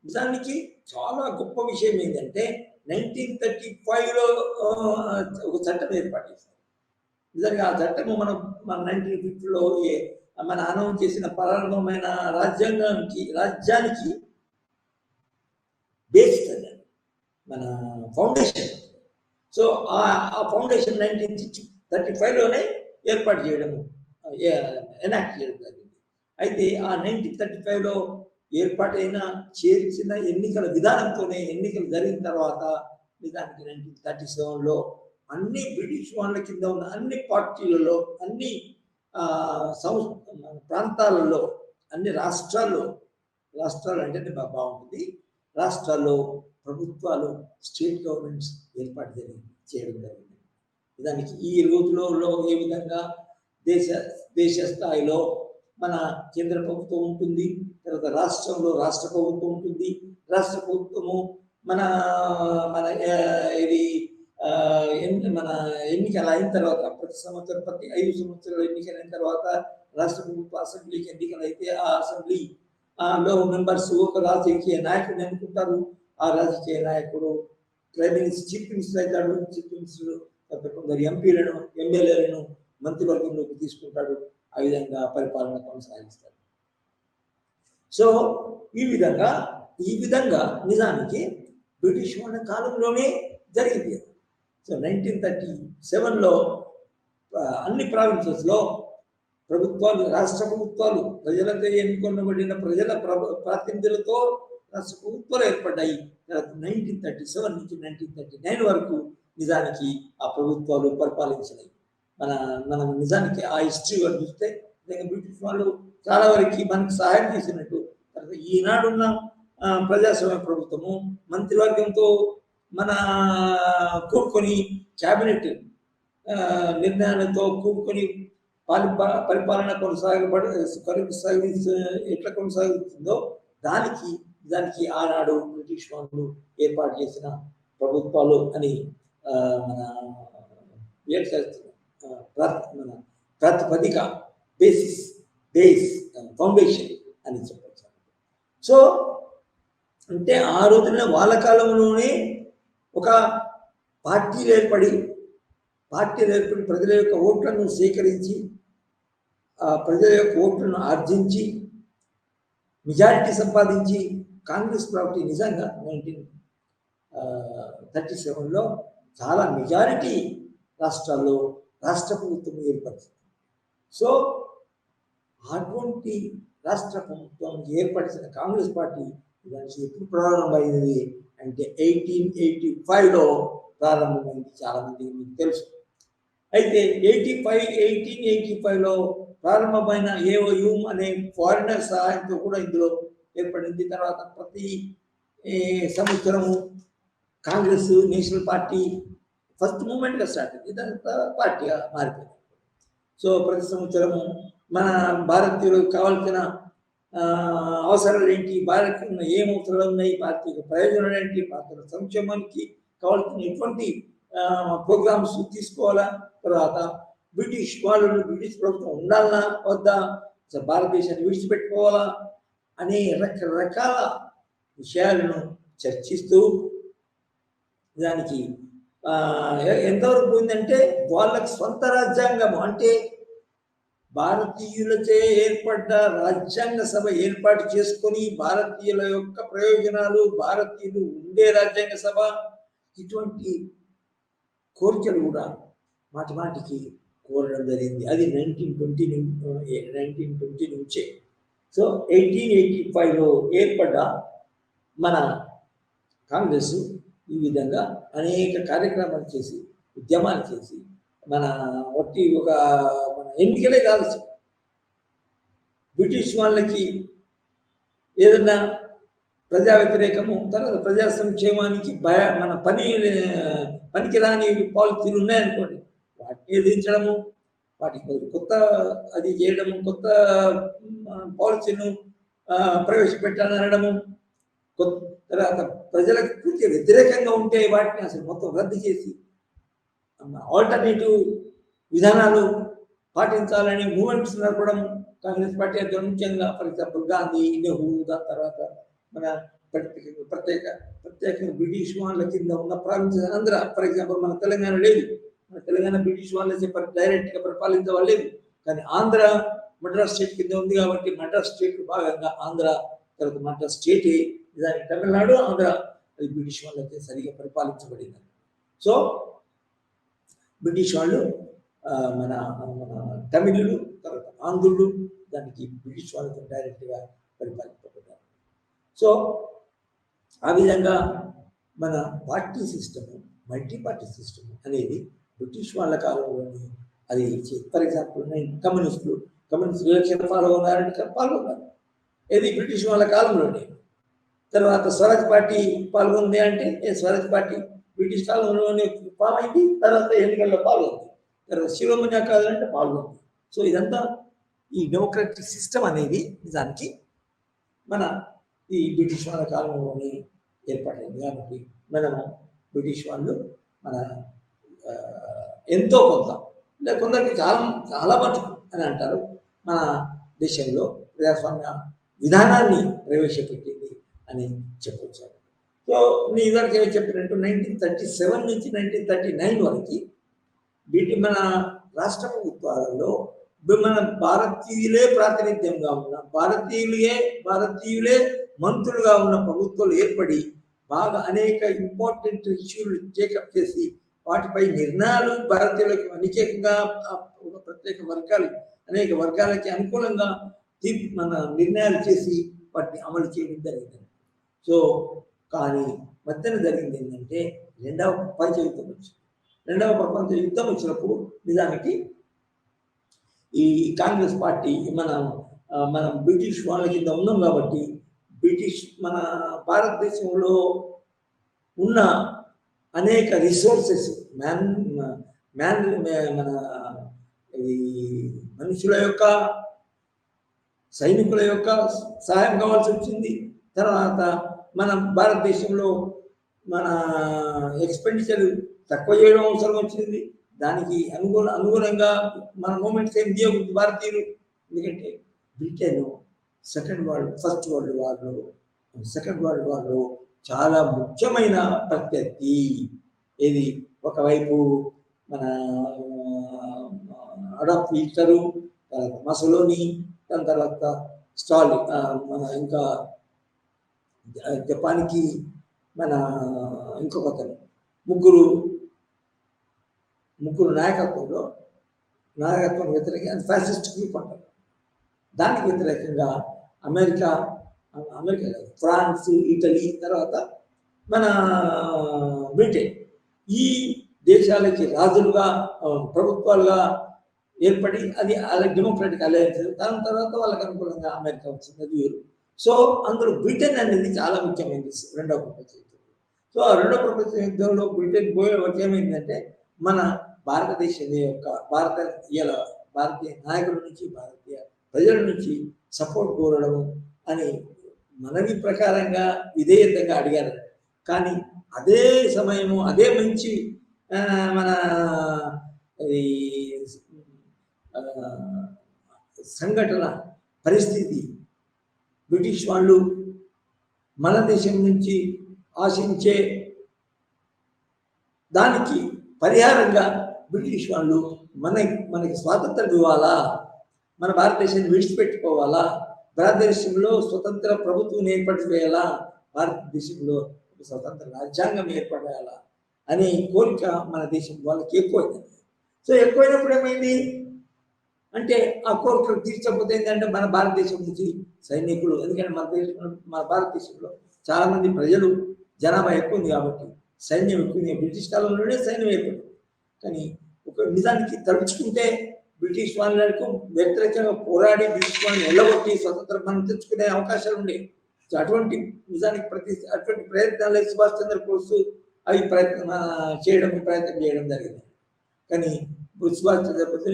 నిజానికి చాలా గొప్ప విషయం ఏంటంటే 1935లో ఒక చట్టం ఏర్పాటు చేశారు. నిజంగా ఆ చట్టము మన 1950లో మన అనౌన్స్ చేసిన ప్రారంభమైన రాజ్యానికి బేసిక్ అన్నది మన ఫౌండేషన్. సో ఆ ఫౌండేషన్ 1935లోనే ఏర్పాటు చేయడము, ఎనాక్ట్ చేయడం జరిగింది. అయితే ఆ 1935లో ఏర్పాటైన చేర్చిన ఎన్నికల విధానంతోనే ఎన్నికలు జరిగిన తర్వాత నిజానికి 1937లో అన్ని బ్రిటిష్ వాళ్ళ కింద ఉన్న అన్ని పార్టీలలో, అన్ని ప్రాంతాలలో, అన్ని రాష్ట్రాలు అంటేనే బాగుంటుంది, రాష్ట్రాల్లో ప్రభుత్వాలు, స్టేట్ గవర్నమెంట్స్ ఏర్పాటు చేయడం జరిగింది. దానికి ఈ రోజులలో ఏ విధంగా దేశ స్థాయిలో మన కేంద్ర ప్రభుత్వం ఉంటుంది, తర్వాత రాష్ట్రంలో రాష్ట్ర ప్రభుత్వం ఉంటుంది. రాష్ట్ర ప్రభుత్వము మన ఇది మన ఎన్నికలు అయిన తర్వాత ప్రతి సంవత్సరం, ప్రతి 5 సంవత్సరాలు ఎన్నికలైన తర్వాత రాష్ట్ర ప్రభుత్వ అసెంబ్లీకి ఎన్నికలు అయితే ఆ అసెంబ్లీలో మెంబర్స్ ఒక రాజకీయ నాయకుడిని ఎన్నుకుంటారు. ఆ రాజకీయ నాయకుడు ప్రైమ్ మినిస్టర్, చీఫ్ మినిస్టర్ అవుతాడు. చీఫ్ మినిస్టర్ కొందరు ఎంపీలను, ఎమ్మెల్యేలను మంత్రివర్గంలోకి తీసుకుంటాడు. ఆ విధంగా పరిపాలన కొనసాగిస్తాడు. సో ఈ విధంగా నిజానికి బ్రిటిష్ వాళ్ళ కాలంలోనే జరిగింది. సో 1937లో అన్ని ప్రావిన్సెస్లో ప్రభుత్వాలు, రాష్ట్ర ప్రభుత్వాలు, ప్రజలతో ఎన్నుకొనబడిన ప్రజల ప్రాతినిధ్యులతో రాష్ట్ర ప్రభుత్వాలు ఏర్పడ్డాయి. 1937 నుంచి 1939 వరకు నిజానికి ఆ ప్రభుత్వాలు పరిపాలించినాయి. మనం నిజానికి ఆ హిస్టరీ వాళ్ళు చూస్తే బ్రిటిష్ వాళ్ళు చాలా వరకు మనకు సహాయం చేసినట్టు. ఈనాడున్న ప్రజాస్వామ్య ప్రభుత్వము మంత్రివర్గంతో మన కూడుకొని, క్యాబినెట్ నిర్ణయాలతో కూడుకొని పరిపాలన ఎట్లా కొనసాగుతుందో దానికి ఆనాడు బ్రిటిష్ వాళ్ళు ఏర్పాటు చేసిన ప్రభుత్వాలు అని మన ప్రాతిపదిక, బేస్ ఫౌండేషన్ అని చెప్పచ్చు. సో అంటే ఆ రోజున వాళ్ళ కాలంలోనే ఒక పార్టీలు ఏర్పడి ప్రజల యొక్క ఓట్లను సేకరించి, ప్రజల యొక్క ఓట్లను ఆర్జించి మెజారిటీ సంపాదించి కాంగ్రెస్ పార్టీ నిజంగా 1937లో చాలా మెజారిటీ రాష్ట్రాల్లో రాష్ట్ర ప్రభుత్వం ఏర్పడుతుంది. సో అటువంటి రాష్ట్ర ప్రభుత్వం ఏర్పడిన కాంగ్రెస్ పార్టీ దానికి ఎప్పుడు ప్రారంభమైంది అంటే 1885లో ప్రారంభమైంది. చాలా మంది మీకు తెలుసు. అయితే 1885లో ప్రారంభమైన ఏఓయూ అనే ఫారినర్ సహాయంతో కూడా ఇందులో ఏర్పడింది. తర్వాత ప్రతి సంవత్సరము కాంగ్రెస్ నేషనల్ పార్టీ ఫస్ట్ మూమెంట్గా స్టార్ట్ అయింది, ఇదంతా పార్టీగా మారిపోయింది. సో ప్రతి సంవత్సరము మన భారతీయులకు కావాల్సిన అవసరాలు ఏంటి, భారతీయ ఏం అవసరాలు ఉన్నాయి, భారతీయ ప్రయోజనాలు ఏంటి, భారతీయ సంక్షేమానికి కావాల్సిన ఎటువంటి ప్రోగ్రామ్స్ తీసుకోవాలా, తర్వాత బ్రిటిష్ ప్రభుత్వం ఉండాలన్నా వద్దా, భారతదేశాన్ని విడిచిపెట్టుకోవాలా అనే రకరకాల విషయాలను చర్చిస్తూ దానికి ఎంతవరకు పోయిందంటే వాళ్ళకి స్వంత రాజ్యాంగం అంటే భారతీయులచే ఏర్పడ్డ రాజ్యాంగ సభ ఏర్పాటు చేసుకొని భారతీయుల యొక్క ప్రయోజనాలు, భారతీయులు ఉండే రాజ్యాంగ సభ, ఇటువంటి కోరికలు కూడా మాటికి కోరడం జరిగింది. అది 1920 నుంచే. సో 1885లో ఏర్పడ్డ మన కాంగ్రెస్ ఈ విధంగా అనేక కార్యక్రమాలు చేసి, ఉద్యమాలు చేసి, మన ఎన్నికలే కాదు, బ్రిటిష్ వాళ్ళకి ఏదన్నా ప్రజా వ్యతిరేకము, తర్వాత ప్రజా సంక్షేమానికి మన పనికిరాని పాలసీలు ఉన్నాయనుకోండి, వాటిని ఎదిరించడము, వాటికి కొత్త అది చేయడము, కొత్త పాలసీలను ప్రవేశపెట్టాలనడము, తర్వాత ప్రజలకు పూర్తి వ్యతిరేకంగా ఉంటే వాటిని అసలు మొత్తం రద్దు చేసి ఆల్టర్నేటివ్ విధానాలు పాటించాలని మూమెంట్స్ నడపడం కాంగ్రెస్ పార్టీ అధ్యక్షుడు ముఖ్యంగా. ఫర్ ఎగ్జాంపుల్ గాంధీ, నెహ్రూ, దాని తర్వాత మన ప్రత్యేకంగా బ్రిటిష్ వాళ్ళ కింద ఉన్న ప్రావిన్స్ ఆంధ్ర, ఫర్ ఎగ్జాంపుల్ మన తెలంగాణ లేదు, మన తెలంగాణ బ్రిటిష్ వాళ్ళ డైరెక్ట్గా పరిపాలించలేదు, కానీ ఆంధ్ర మద్రాస్ స్టేట్ కింద ఉంది కాబట్టి మద్రాస్ స్టేట్ భాగంగా ఆంధ్ర, తర్వాత మద్రాస్ స్టేట్ తమిళనాడు, ఆంధ్ర అది బ్రిటిష్ వాళ్ళకి సరిగా పరిపాలించబడింది. సో బ్రిటిష్ వాళ్ళు మన తమిళులు, తర్వాత ఆంధ్రులు దానికి బ్రిటిష్ వాళ్ళతో డైరెక్ట్గా పరిపాలించబడ్డారు. సో ఆ విధంగా మన party system, multi party system అనేది బ్రిటిష్ వాళ్ళ కాలంలోని అది. ఫర్ ఎగ్జాంపుల్ కమ్యూనిస్టులు ఎలక్షన్ పాల్గొన్నారంటే పాల్గొన్నారు, ఇది బ్రిటిష్ వాళ్ళ కాలంలోనే. తర్వాత స్వరాజ్ పార్టీ పాల్గొంది అంటే స్వరాజ్ పార్టీ బ్రిటిష్ కాలంలోనే ఫామ్ అయింది, తర్వాత ఎన్నికల్లో పాల్గొంది, తర్వాత శిరోమణి అకాలీదళ్ అంటే పాల్గొంది. సో ఇదంతా ఈ డెమోక్రటిక్ సిస్టమ్ అనేది నిజానికి మన ఈ బ్రిటిష్ వాళ్ళ కాలంలోనే ఏర్పడింది. కాబట్టి మనము బ్రిటిష్ వాళ్ళు మన ఎంతో కొంత, లేదా కొందరికి చాలా మటుకు అని అంటారు, మన దేశంలో ప్రజాస్వామ్య విధానాన్ని ప్రవేశపెట్టింది అని చెప్పొచ్చారు. సో నేను ఇదివరకు ఏమి చెప్పినట్టు 1937 నుంచి 1939 వరకు మన రాష్ట్ర ప్రభుత్వాలలో మన భారతీయులే ప్రాతినిధ్యంగా ఉన్న, భారతీయులే మంత్రులుగా ఉన్న ప్రభుత్వాలు ఏర్పడి బాగా అనేక ఇంపార్టెంట్ ఇష్యూలు టేకప్ చేసి వాటిపై నిర్ణయాలు భారతీయులకు అనేకంగా ప్రత్యేక అనేక వర్గాలకి అనుకూలంగా మన నిర్ణయాలు చేసి వాటిని అమలు చేయడం జరిగింది. సో కానీ మధ్యన జరిగింది ఏంటంటే రెండవ ప్రపంచ యుద్ధం వచ్చినప్పుడు నిజానికి ఈ కాంగ్రెస్ పార్టీ మనం బ్రిటిష్ వాళ్ళ కింద ఉన్నాం కాబట్టి మన భారతదేశంలో ఉన్న అనేక రిసోర్సెస్ మన ఈ మనుషుల యొక్క, సైనికుల యొక్క సహాయం కావాల్సి వచ్చింది. తర్వాత మన భారతదేశంలో మన ఎక్స్పెండిచర్ తక్కువ చేయడం అవసరం వచ్చింది. దానికి అనుగుణంగా మన మూమెంట్స్ ఏం తీయకూడదు భారతీయులు, ఎందుకంటే బ్రిటన్ ఫస్ట్ వరల్డ్ వార్లో చాలా ముఖ్యమైన ప్రత్యర్థి. ఇది ఒకవైపు మన అడాల్ఫ్ హిట్లరు, తర్వాత మసలోని, దాని తర్వాత స్టాలిన్, ఇంకా జపాన్కి మన ఇంకొకతను, ముగ్గురు నాయకత్వం వ్యతిరేకంగా ఫ్యాసిస్ట్ గ్రూప్ అంటారు. దానికి వ్యతిరేకంగా అమెరికా ఫ్రాన్స్, ఇటలీ, తర్వాత మన బ్రిటన్, ఈ దేశాలకి రాజులుగా ప్రభుత్వాలుగా ఏర్పడి అది డెమోక్రాటిక్ అలయన్స్. దాని తర్వాత వాళ్ళకి అనుకూలంగా అమెరికా వచ్చింది, అది వేరు. సో అందులో బ్రిటన్ అనేది చాలా ముఖ్యమైనది రెండవ ప్రపంచ యుద్ధం. సో ఆ రెండవ ప్రపంచ యుద్ధంలో బ్రిటన్ పోయేవారికి ఏమైందంటే మన భారతదేశం యొక్క భారతీయ నాయకుల నుంచి, భారతీయ ప్రజల నుంచి సపోర్ట్ కోరడము అని మనవి ప్రకారంగా విధేయతంగా అడిగారు. కానీ అదే సమయము, అదే మంచి మన ఈ సంఘటన పరిస్థితి బ్రిటిష్ వాళ్ళు మన దేశం నుంచి ఆశించే దానికి పరిహారంగా బ్రిటిష్ వాళ్ళు మనకి స్వాతంత్రం ఇవ్వాలా, మన భారతదేశాన్ని విడిచిపెట్టుకోవాలా, భారతదేశంలో స్వతంత్ర ప్రభుత్వం ఏర్పాటు చేయాలా, భారతదేశంలో స్వతంత్ర రాజ్యాంగం ఏర్పడాలా అనే కోరిక మన దేశం వాళ్ళకి ఎక్కువైంది. సో ఎక్కువైనప్పుడు ఏమైంది అంటే ఆ కోరికలు తీర్చకపోతే ఏంటంటే మన భారతదేశం నుంచి సైనికులు, ఎందుకంటే మన భారతదేశంలో చాలా మంది ప్రజలు జనాభా ఎక్కువ ఉంది కాబట్టి సైన్యం ఎక్కువ. బ్రిటిష్ కాలంలోనే సైన్యం ఏర్పడింది. కానీ ఒక నిజానికి తలుచుకుంటే బ్రిటిష్ వాళ్ళకు వ్యతిరేకంగా పోరాడి బ్రిటిష్ వాళ్ళని వెళ్ళగొట్టి స్వతంత్రం మనం తెచ్చుకునే అవకాశాలు ఉండేవి. అటువంటి నిజానికి అటువంటి ప్రయత్నాలు సుభాష్ చంద్రబోస్ అవి ప్రయత్నం చేయడం జరిగింది. కానీ సుభాష్ చంద్రబోస్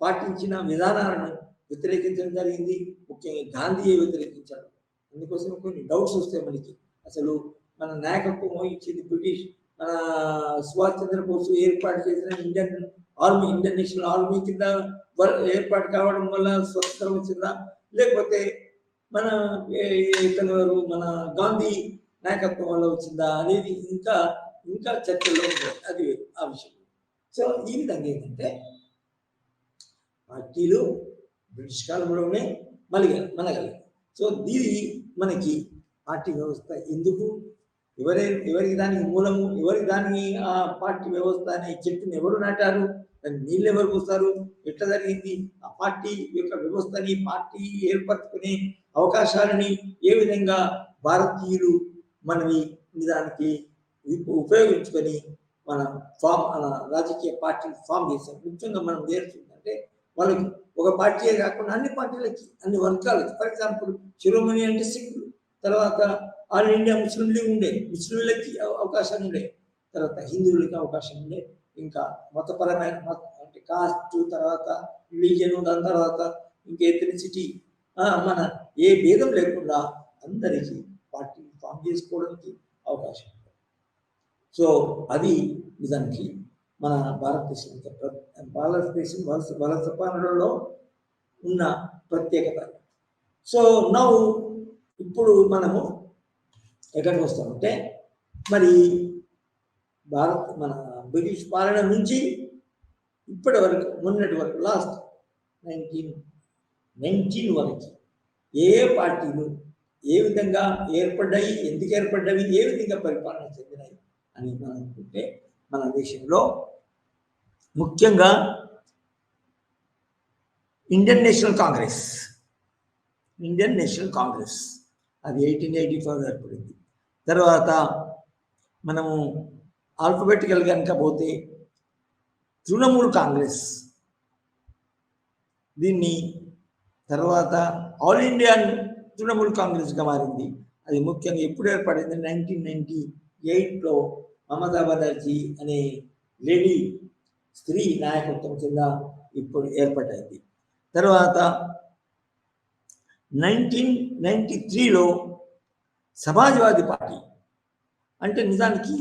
పాటించిన విధానాలను వ్యతిరేకించడం జరిగింది. ముఖ్యంగా గాంధీ వ్యతిరేకించాడు. అందుకోసం కొన్ని డౌట్స్ వస్తాయి మనకి. అసలు మన నాయకత్వం వహించింది బ్రిటిష్, మన సుభాష్ చంద్రబోస్ ఏర్పాటు చేసిన ఇండియన్ నేషనల్ ఆర్మీ కింద ఏర్పాటు కావడం వల్ల స్వతంత్రం వచ్చిందా, లేకపోతే మన మన గాంధీ నాయకత్వం వల్ల వచ్చిందా అనేది ఇంకా చర్చలో ఉంది. అది ఆ విషయం. సో ఈ విధంగా ఏంటంటే పార్టీలు బ్రిటిష్ కాలంలోనే మనగలిగాయి. సో దీని మనకి పార్టీ వ్యవస్థ ఎందుకు, ఎవరికి దానికి మూలము, ఎవరికి దాన్ని ఆ పార్టీ వ్యవస్థ అనే చెట్టుని ఎవరు నాటారు, దాన్ని నీళ్ళు ఎవరు పోస్తారు, ఎట్లా జరిగింది, ఆ పార్టీ యొక్క వ్యవస్థని, పార్టీ ఏర్పరచుకునే అవకాశాలని ఏ విధంగా భారతీయులు మనవి నిజానికి ఉపయోగించుకొని మన రాజకీయ పార్టీని ఫామ్ చేశాం. ముఖ్యంగా మనం నేర్చుకుంటే వాళ్ళకి ఒక పార్టీయే కాకుండా అన్ని పార్టీలకి, అన్ని వర్గాలకి. ఫర్ ఎగ్జాంపుల్ శిరోమణి అంటే సిక్కులు, తర్వాత ఆల్ ఇండియా ముస్లిం లీగ్ ఉండే, ముస్లింలకి అవకాశం ఉండే, తర్వాత హిందువులకి అవకాశం ఉండే, ఇంకా మతపరమైన అంటే కాస్ట్, తర్వాత రిలీజియన్, దాని తర్వాత ఇంకా ఎథనిసిటీ, మన ఏ భేదం లేకుండా అందరికీ పార్టీ ఫామ్ చేసుకోవడానికి అవకాశం ఉంది. సో అది నిజానికి మన భారతదేశం వలస పాలనలో ఉన్న ప్రత్యేకత. సో ఇప్పుడు మనము ఎక్కడికి వస్తామంటే, మరి మన బ్రిటిష్ పాలన నుంచి ఇప్పటి వరకు, మొన్నటి వరకు, లాస్ట్ 1919 వరకు ఏ పార్టీలు ఏ విధంగా ఏర్పడ్డాయి, ఎందుకు ఏర్పడ్డాయి, ఏ విధంగా పరిపాలన చెందినాయి అని మనం అనుకుంటే, మన దేశంలో ముఖ్యంగా ఇండియన్ నేషనల్ కాంగ్రెస్ అది 1885 ఏర్పడింది. తర్వాత మనము ఆల్ఫబెటికల్ కనుక పోతే తృణమూల్ కాంగ్రెస్, దీన్ని తర్వాత ఆల్ ఇండియా తృణమూల్ కాంగ్రెస్గా మారింది. అది ముఖ్యంగా ఎప్పుడు ఏర్పడింది, 1998లో మమతా బెనర్జీ అనే లేడీ స్త్రీ నాయకత్వం కింద ఇప్పుడు ఏర్పడింది. తర్వాత 1993లో సమాజ్వాదీ పార్టీ, అంటే నిజానికి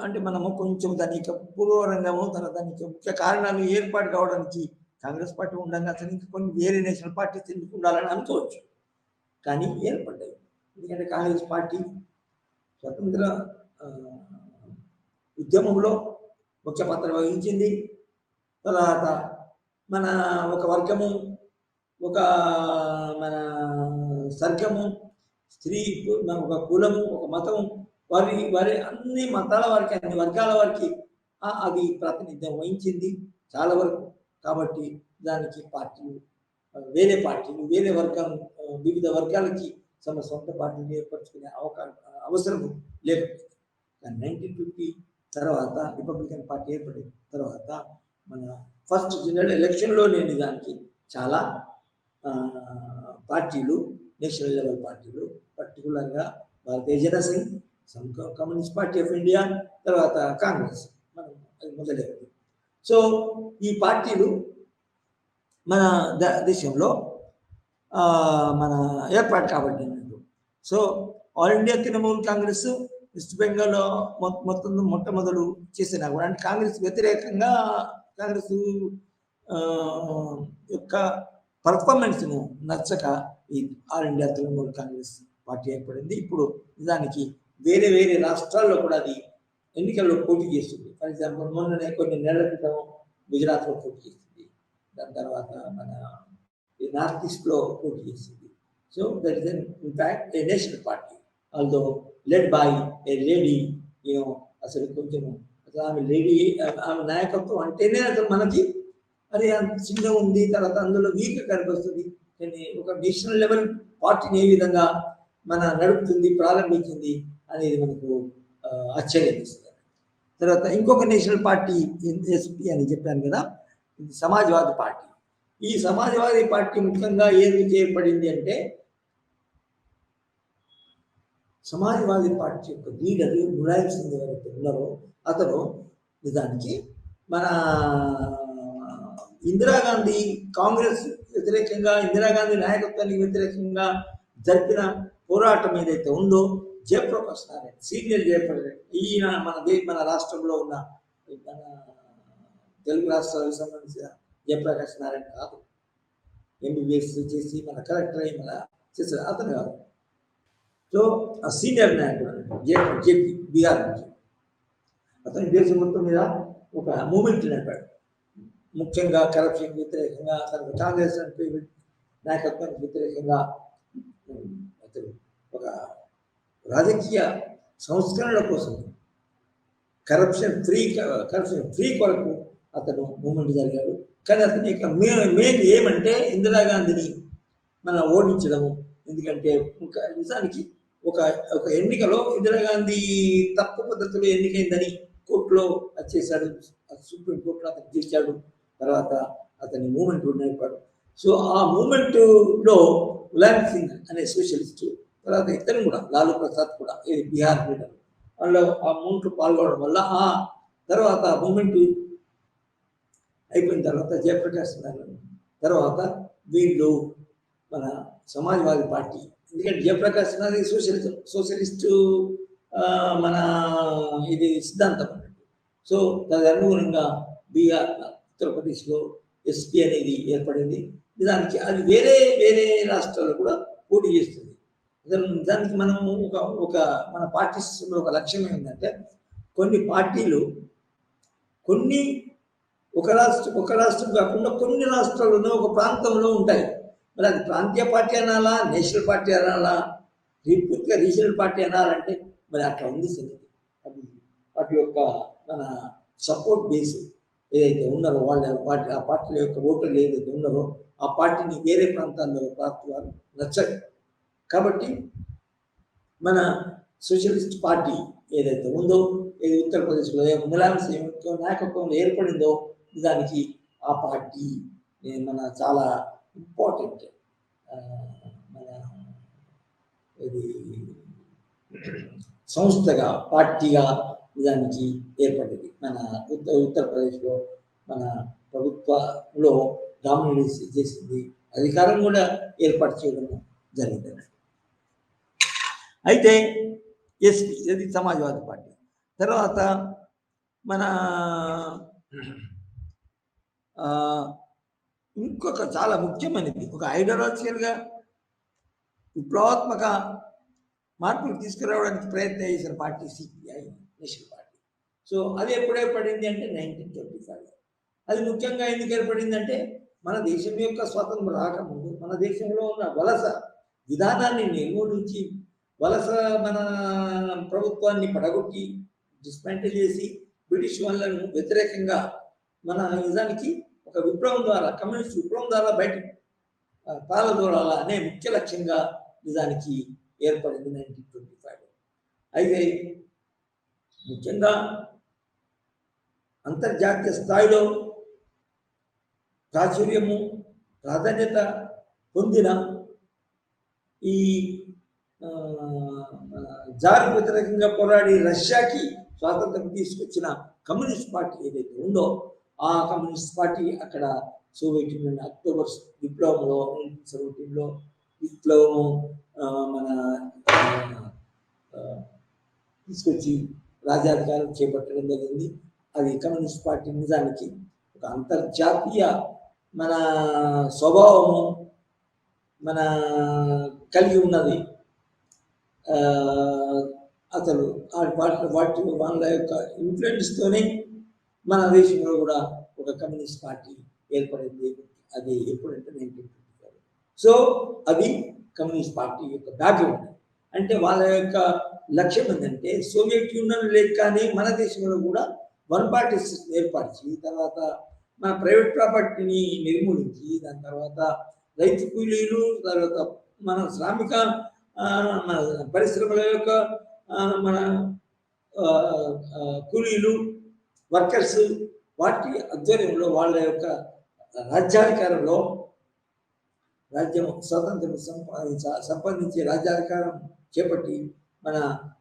అంటే మనము కొంచెం దాని యొక్క పూర్వరంగము, తర్వాత దాని యొక్క ముఖ్య కారణాలు ఏర్పాటు కావడానికి కాంగ్రెస్ పార్టీ ఉండగా అసలు ఇంకా కొన్ని వేరే నేషనల్ పార్టీస్ ఎందుకు ఉండాలని అనుకోవచ్చు, కానీ ఏర్పడ్డాయి. ఎందుకంటే కాంగ్రెస్ పార్టీ స్వతంత్ర ఉద్యమంలో ముఖ్య పాత్ర వహించింది. తర్వాత మన ఒక వర్గము, ఒక మన సర్గము, స్త్రీ, ఒక కులము, ఒక మతము, వారి అన్ని మతాల వారికి, అన్ని వర్గాల వారికి అది ప్రాతినిధ్యం వహించింది చాలా వరకు. కాబట్టి దానికి పార్టీలు, వేరే వర్గాలు, వివిధ వర్గాలకి తమ సొంత పార్టీని ఏర్పరచుకునే అవసరం లేకపోయింది. కానీ 1950 తర్వాత రిపబ్లికన్ పార్టీ ఏర్పడిన తర్వాత మన ఫస్ట్ జనరల్ ఎలక్షన్లో నేను దానికి చాలా పార్టీలు, నేషనల్ లెవెల్ పార్టీలు, పర్టికులర్గా Bharatiya Jana Sangh, Communist Party of India, తర్వాత కాంగ్రెస్, మనం అది మొదలైంది. సో ఈ పార్టీలు మన దేశంలో మన ఏర్పాటు కాబట్టినట్టు. So All India Trinamool Congress West బెంగాల్లో మొట్టమొదలు చేసినా కూడా, అంటే కాంగ్రెస్ వ్యతిరేకంగా కాంగ్రెస్ యొక్క పర్ఫార్మెన్స్ను నచ్చక ఈ all India Trinamool Congress party ఏర్పడింది. ఇప్పుడు నిజానికి వేరే వేరే రాష్ట్రాల్లో కూడా అది ఎన్నికల్లో పోటీ చేస్తుంది. ఫర్ ఎగ్జాంపుల్ మొన్ననే కొన్ని నెలల క్రితం గుజరాత్లో పోటీ చేస్తుంది, దాని తర్వాత మన నార్త్ ఈస్ట్లో పోటీ చేసింది. So that is in fact a national party, although led by A lady. అసలు కొంచెం అసలు ఆమె లేడీ, ఆమె నాయకత్వం అంటేనే అసలు మనకి అది అంత చిన్న ఉంది, తర్వాత అందులో వీక్ కనిపిస్తుంది. కానీ ఒక నేషనల్ లెవెల్ పార్టీని ఏ విధంగా మన నడుపుతుంది, ప్రారంభించింది అనేది మనకు ఆశ్చర్యం ఇస్తుంది. తర్వాత ఇంకొక నేషనల్ పార్టీ ఎస్పీ అని చెప్పాను కదా, ఇది సమాజ్వాదీ పార్టీ. ఈ సమాజ్వాదీ పార్టీ ముఖ్యంగా ఎందుకు ఏర్పడింది అంటే, సమాజ్వాదీ పార్టీ యొక్క లీడర్ ములాయం సింగ్ ఎవరైతే ఉన్నారో అతను నిజానికి మన ఇందిరాగాంధీ కాంగ్రెస్ వ్యతిరేకంగా, ఇందిరాగాంధీ నాయకత్వానికి వ్యతిరేకంగా జరిపిన పోరాటం ఏదైతే ఉందో, జయప్రకాష్ నారాయణ, సీనియర్ జయప్రకాష్, ఈయన మన రాష్ట్రంలో ఉన్న మన తెలుగు రాష్ట్రాలకు సంబంధించిన జయప్రకాష్ నారాయణ కాదు, ఎంబీబీఎస్ చేసి మన కలెక్టర్ అయి మన చేసిన అతను కాదు. సో ఆ సీనియర్ నాయకుడు జేపీ బీహార్ నుంచి అతను దేశం మొత్తం మీద ఒక మూమెంట్ నడిపాడు. ముఖ్యంగా కరప్షన్ వ్యతిరేకంగా, తర్వాత కాంగ్రెస్ నాయకత్వానికి వ్యతిరేకంగా అతను ఒక రాజకీయ సంస్కరణల కోసం కరప్షన్ ఫ్రీ కొరకు అతను మూమెంట్ జరిగాడు. కానీ అతని యొక్క మెయిన్ ఏమంటే ఇందిరాగాంధీని మనం ఓడించడము. ఎందుకంటే నిజానికి ఒక ఎన్నికలో ఇందిరాగాంధీ తప్పు పద్ధతిలో ఎన్నికైందని కోర్టులో వచ్చేసాడు, సుప్రీంకోర్టులో అతను గెలిచాడు. తర్వాత అతని మూమెంట్ నడిపాడు. సో ఆ మూమెంట్లో ములాయం సింగ్ అనే సోషలిస్టు, తర్వాత ఇతను కూడా లాలూ ప్రసాద్ కూడా బీహార్ లీడర్, వాళ్ళు ఆ మూమెంట్లో పాల్గొనడం వల్ల ఆ తర్వాత మూమెంట్ అయిపోయిన తర్వాత జయప్రకాష్ నారాయణ తర్వాత వీళ్ళు మన సమాజ్వాదీ పార్టీ, ఎందుకంటే జయప్రకాష్ నారాయణ సోషలిస్టు మన ఇది సిద్ధాంతం అన్నట్టు. సో దాని అనుగుణంగా బీహార్, ఉత్తరప్రదేశ్లో ఎస్పీ అనేది ఏర్పడింది. దానికి అది వేరే వేరే రాష్ట్రాల్లో కూడా పోటీ చేస్తుంది. దానికి మనము ఒక మన పార్టీ సిస్టంలో ఒక లక్ష్యం ఏంటంటే, కొన్ని పార్టీలు ఒక రాష్ట్రం కాకుండా కొన్ని రాష్ట్రాల్లోనే ఒక ప్రాంతంలో ఉంటాయి. మరి అది ప్రాంతీయ పార్టీ అనాలా, నేషనల్ పార్టీ అనాలా, పూర్తిగా రీజనల్ పార్టీ అనాలంటే మరి అట్లా ఉంది సంగతి. అది వాటి యొక్క మన సపోర్ట్ బేస్ ఏదైతే ఉన్నారో ఆ పార్టీల యొక్క ఓటర్లు ఏదైతే ఉన్నారో ఆ పార్టీని వేరే ప్రాంతాల్లో పార్టీ వారు నచ్చరు. కాబట్టి మన సోషలిస్ట్ పార్టీ ఏదైతే ఉందో, ఏది ఉత్తరప్రదేశ్లో ములాయం సింగ్ నాయకత్వంలో ఏర్పడిందో, దానికి ఆ పార్టీ మన చాలా ఇంపార్టెంట్ మన ఇది సంస్థగా, పార్టీగా దానికి ఏర్పడింది. మన ఉత్తరప్రదేశ్లో మన ప్రభుత్వంలో డామినేట్ చేసింది, అధికారం కూడా ఏర్పాటు చేయడం జరిగింది. అయితే ఎస్పీ ఇది సమాజ్వాదీ పార్టీ. తర్వాత మన ఇంకొక చాలా ముఖ్యమైనది, ఒక ఐడియాలజికల్గా విప్లవాత్మక మార్పులు తీసుకురావడానికి ప్రయత్నం చేసిన party CPI, national party. So అది ఎప్పుడు ఏర్పడింది అంటే 1925. అది ముఖ్యంగా ఎందుకు ఏర్పడిందంటే, మన దేశం యొక్క స్వాతంత్రం రాకముందు మన దేశంలో ఉన్న వలస విధానాన్ని నిర్మూలించి, వలస మన ప్రభుత్వాన్ని పడగొట్టి డిస్మాంటిల్ చేసి బ్రిటిష్ వాళ్ళను వ్యతిరేకంగా మన నిజానికి ఒక విప్లవం ద్వారా, కమ్యూనిస్ట్ విప్లవం ద్వారా బయట పాలదోరాల అనే ముఖ్య లక్ష్యంగా నిజానికి ఏర్పడింది 1925. అయితే ముఖ్యంగా అంతర్జాతీయ స్థాయిలో ప్రాచుర్యము ప్రాధాన్యత పొందిన ఈ జార్కు వ్యతిరేకంగా పోరాడి రష్యాకి స్వాతంత్రం తీసుకొచ్చిన కమ్యూనిస్ట్ పార్టీ ఏదైతే ఉందో ఆ కమ్యూనిస్ట్ పార్టీ అక్కడ సోవియట్ యూనియన్ అక్టోబర్ విప్లవంలో 1917లో విప్లవం మన తీసుకొచ్చి రాజ్యాధికారం చేపట్టడం జరిగింది. అది కమ్యూనిస్ట్ పార్టీ నిజానికి ఒక అంతర్జాతీయ మన స్వభావము మన కలిగి ఉన్నది. అసలు వాటి వాళ్ళ యొక్క ఇన్ఫ్లుయెన్స్తోనే మన దేశంలో కూడా ఒక కమ్యూనిస్ట్ పార్టీ ఏర్పడింది. అది ఎప్పుడంటే 1954. సో అది కమ్యూనిస్ట్ పార్టీ యొక్క బ్యాక్గ్రౌండ్. అంటే వాళ్ళ యొక్క లక్ష్యం ఏంటంటే సోవియట్ యూనియన్ లేదు కానీ మన దేశంలో కూడా వన్ పార్టీ సిస్టమ్ ఏర్పరిచి తర్వాత మన ప్రైవేట్ ప్రాపర్టీని నిర్మూలించి దాని తర్వాత రైతు కూలీలు తర్వాత మన శ్రామిక మన పరిశ్రమల యొక్క మన కూలీలు వర్కర్స్ వాటి ఆధ్వర్యంలో వాళ్ళ యొక్క రాజ్యాధికారంలో రాజ్యం స్వాతంత్రం సంపాదించే రాజ్యాధికారం చేపట్టి మన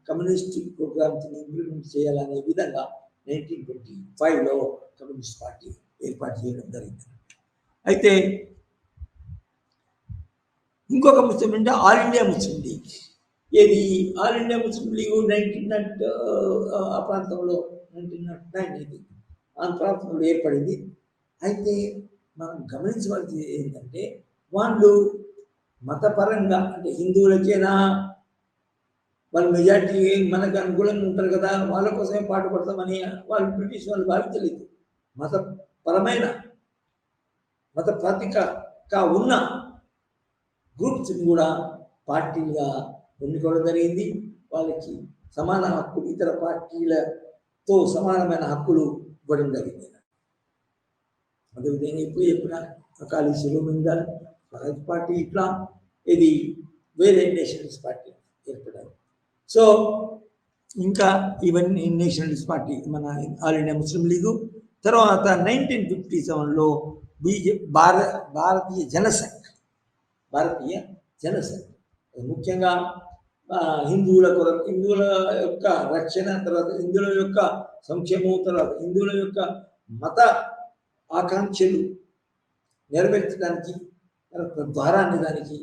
కమ్యూనిస్టిక్ ప్రోగ్రామ్స్ని ఇంప్లిమెంట్ చేయాలనే విధంగా 1925లో కమ్యూనిస్ట్ పార్టీ ఏర్పాటు చేయడం జరిగింది. అయితే ఇంకొక ముస్లిం అంటే ఆల్ ఇండియా ముస్లిం లీగ్. ఏది ఆల్ ఇండియా ముస్లిం లీగ్ 1900 ఆ ప్రాంతంలో 1909 ఆ ప్రాంతంలో ఏర్పడింది. అయితే మనం గమనించవలసింది ఏంటంటే వాళ్ళు మతపరంగా అంటే హిందువులకేనా వాళ్ళు మెజార్టీ మనకు అనుకూలంగా ఉంటారు కదా వాళ్ళ కోసమే పాటుపడతామని వాళ్ళు బ్రిటిష్ వాళ్ళు భావించలేదు. మతపరమైన మత ప్రాతికగా ఉన్న గ్రూప్స్ని కూడా పార్టీలుగా ఎన్నుకోవడం జరిగింది. వాళ్ళకి సమాన హక్కులు ఇతర పార్టీలతో సమానమైన హక్కులు ఇవ్వడం జరిగింది. అదేవిధంగా ఇప్పుడు చెప్పిన అకాలీ శిరోమణి స్వరాజ్ పార్టీ ఇట్లా ఇది వేరే నేషనలిస్ట్ పార్టీ ఏర్పడారు. సో ఇంకా ఇవన్నీ నేషనలిస్ట్ పార్టీ మన ఆల్ ఇండియా ముస్లిం లీగు. తర్వాత 1957లో భారతీయ జనసంఘ్ ముఖ్యంగా హిందువుల కొరకు హిందువుల యొక్క రక్షణ తర్వాత హిందువుల యొక్క సంక్షేమం తర్వాత హిందువుల యొక్క మత ఆకాంక్షలు నెరవేర్చడానికి ద్వారాన్ని దానికి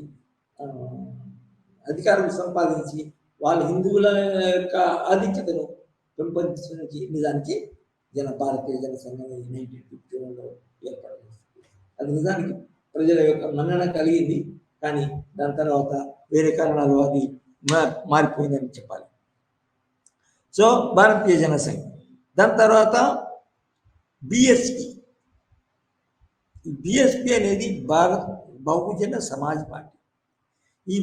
అధికారం సంపాదించి వాళ్ళ హిందువుల యొక్క ఆధిక్యతను పెంపొందించడానికి నిజానికి భారతీయ జనసంఘం 1951లో ఏర్పడింది. అది నిజానికి ప్రజల యొక్క మన్నన కలిగింది. కానీ దాని తర్వాత వేరే కారణాలు అది మారిపోయిందని చెప్పాలి. సో భారతీయ జనసంఘ్ దాని తర్వాత బిఎస్పి అనేది భారత్ బహుజన సమాజ్ పార్టీ. ఈ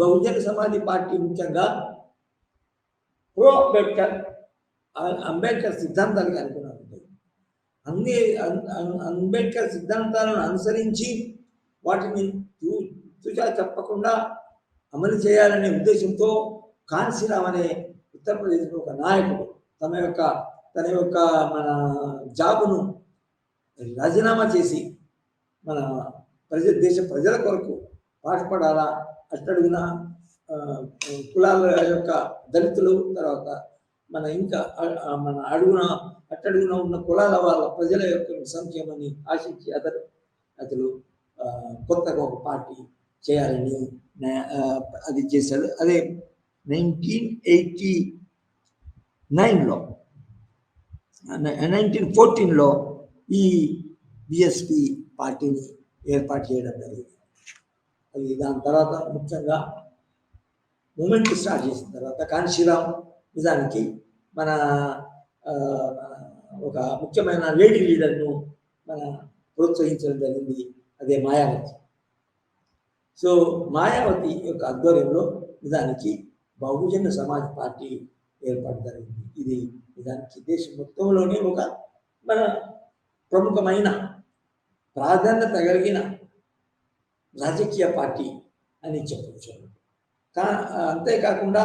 బహుజన సమాజ్ పార్టీ ముఖ్యంగా ప్రో అంబేద్కర్ సిద్ధాంతానికి అనుకున్నారు. అంబేద్కర్ సిద్ధాంతాలను అనుసరించి వాటిని తుచా తప్పకుండా అమలు చేయాలనే ఉద్దేశంతో కాన్సీరామ్ అనే ఉత్తరప్రదేశ్లో ఒక నాయకుడు తన యొక్క మన జాబును రాజీనామా చేసి మన దేశ ప్రజల కొరకు పాటుపడాలా, అట్టడుగున కులాల యొక్క దళితులు తర్వాత మన ఇంకా మన అట్టడుగున ఉన్న కులాల వాళ్ళ ప్రజల యొక్క సంక్షేమాన్ని ఆశించి అతను కొత్తగా ఒక పార్టీ చేయాలని అది చేశాడు. అదే 1914లో ఈ బిఎస్పి పార్టీని ఏర్పాటు చేయడం జరిగింది. అది దాని తర్వాత ముఖ్యంగా మూమెంట్ స్టార్ట్ చేసిన తర్వాత కాన్షీరామ్ నిజానికి మన ఒక ముఖ్యమైన లేడీ లీడర్ను మన ప్రోత్సహించడం జరిగింది. అదే మాయావతి. సో మాయావతి యొక్క ఆధ్వర్యంలో నిజానికి బహుజన సమాజ్ పార్టీ ఏర్పాటు జరిగింది. ఇది నిజానికి దేశం మొత్తంలోనే ఒక మన ప్రముఖమైన ప్రాధాన్యత కలిగిన రాజకీయ పార్టీ అని చెప్పవచ్చు. అంతేకాకుండా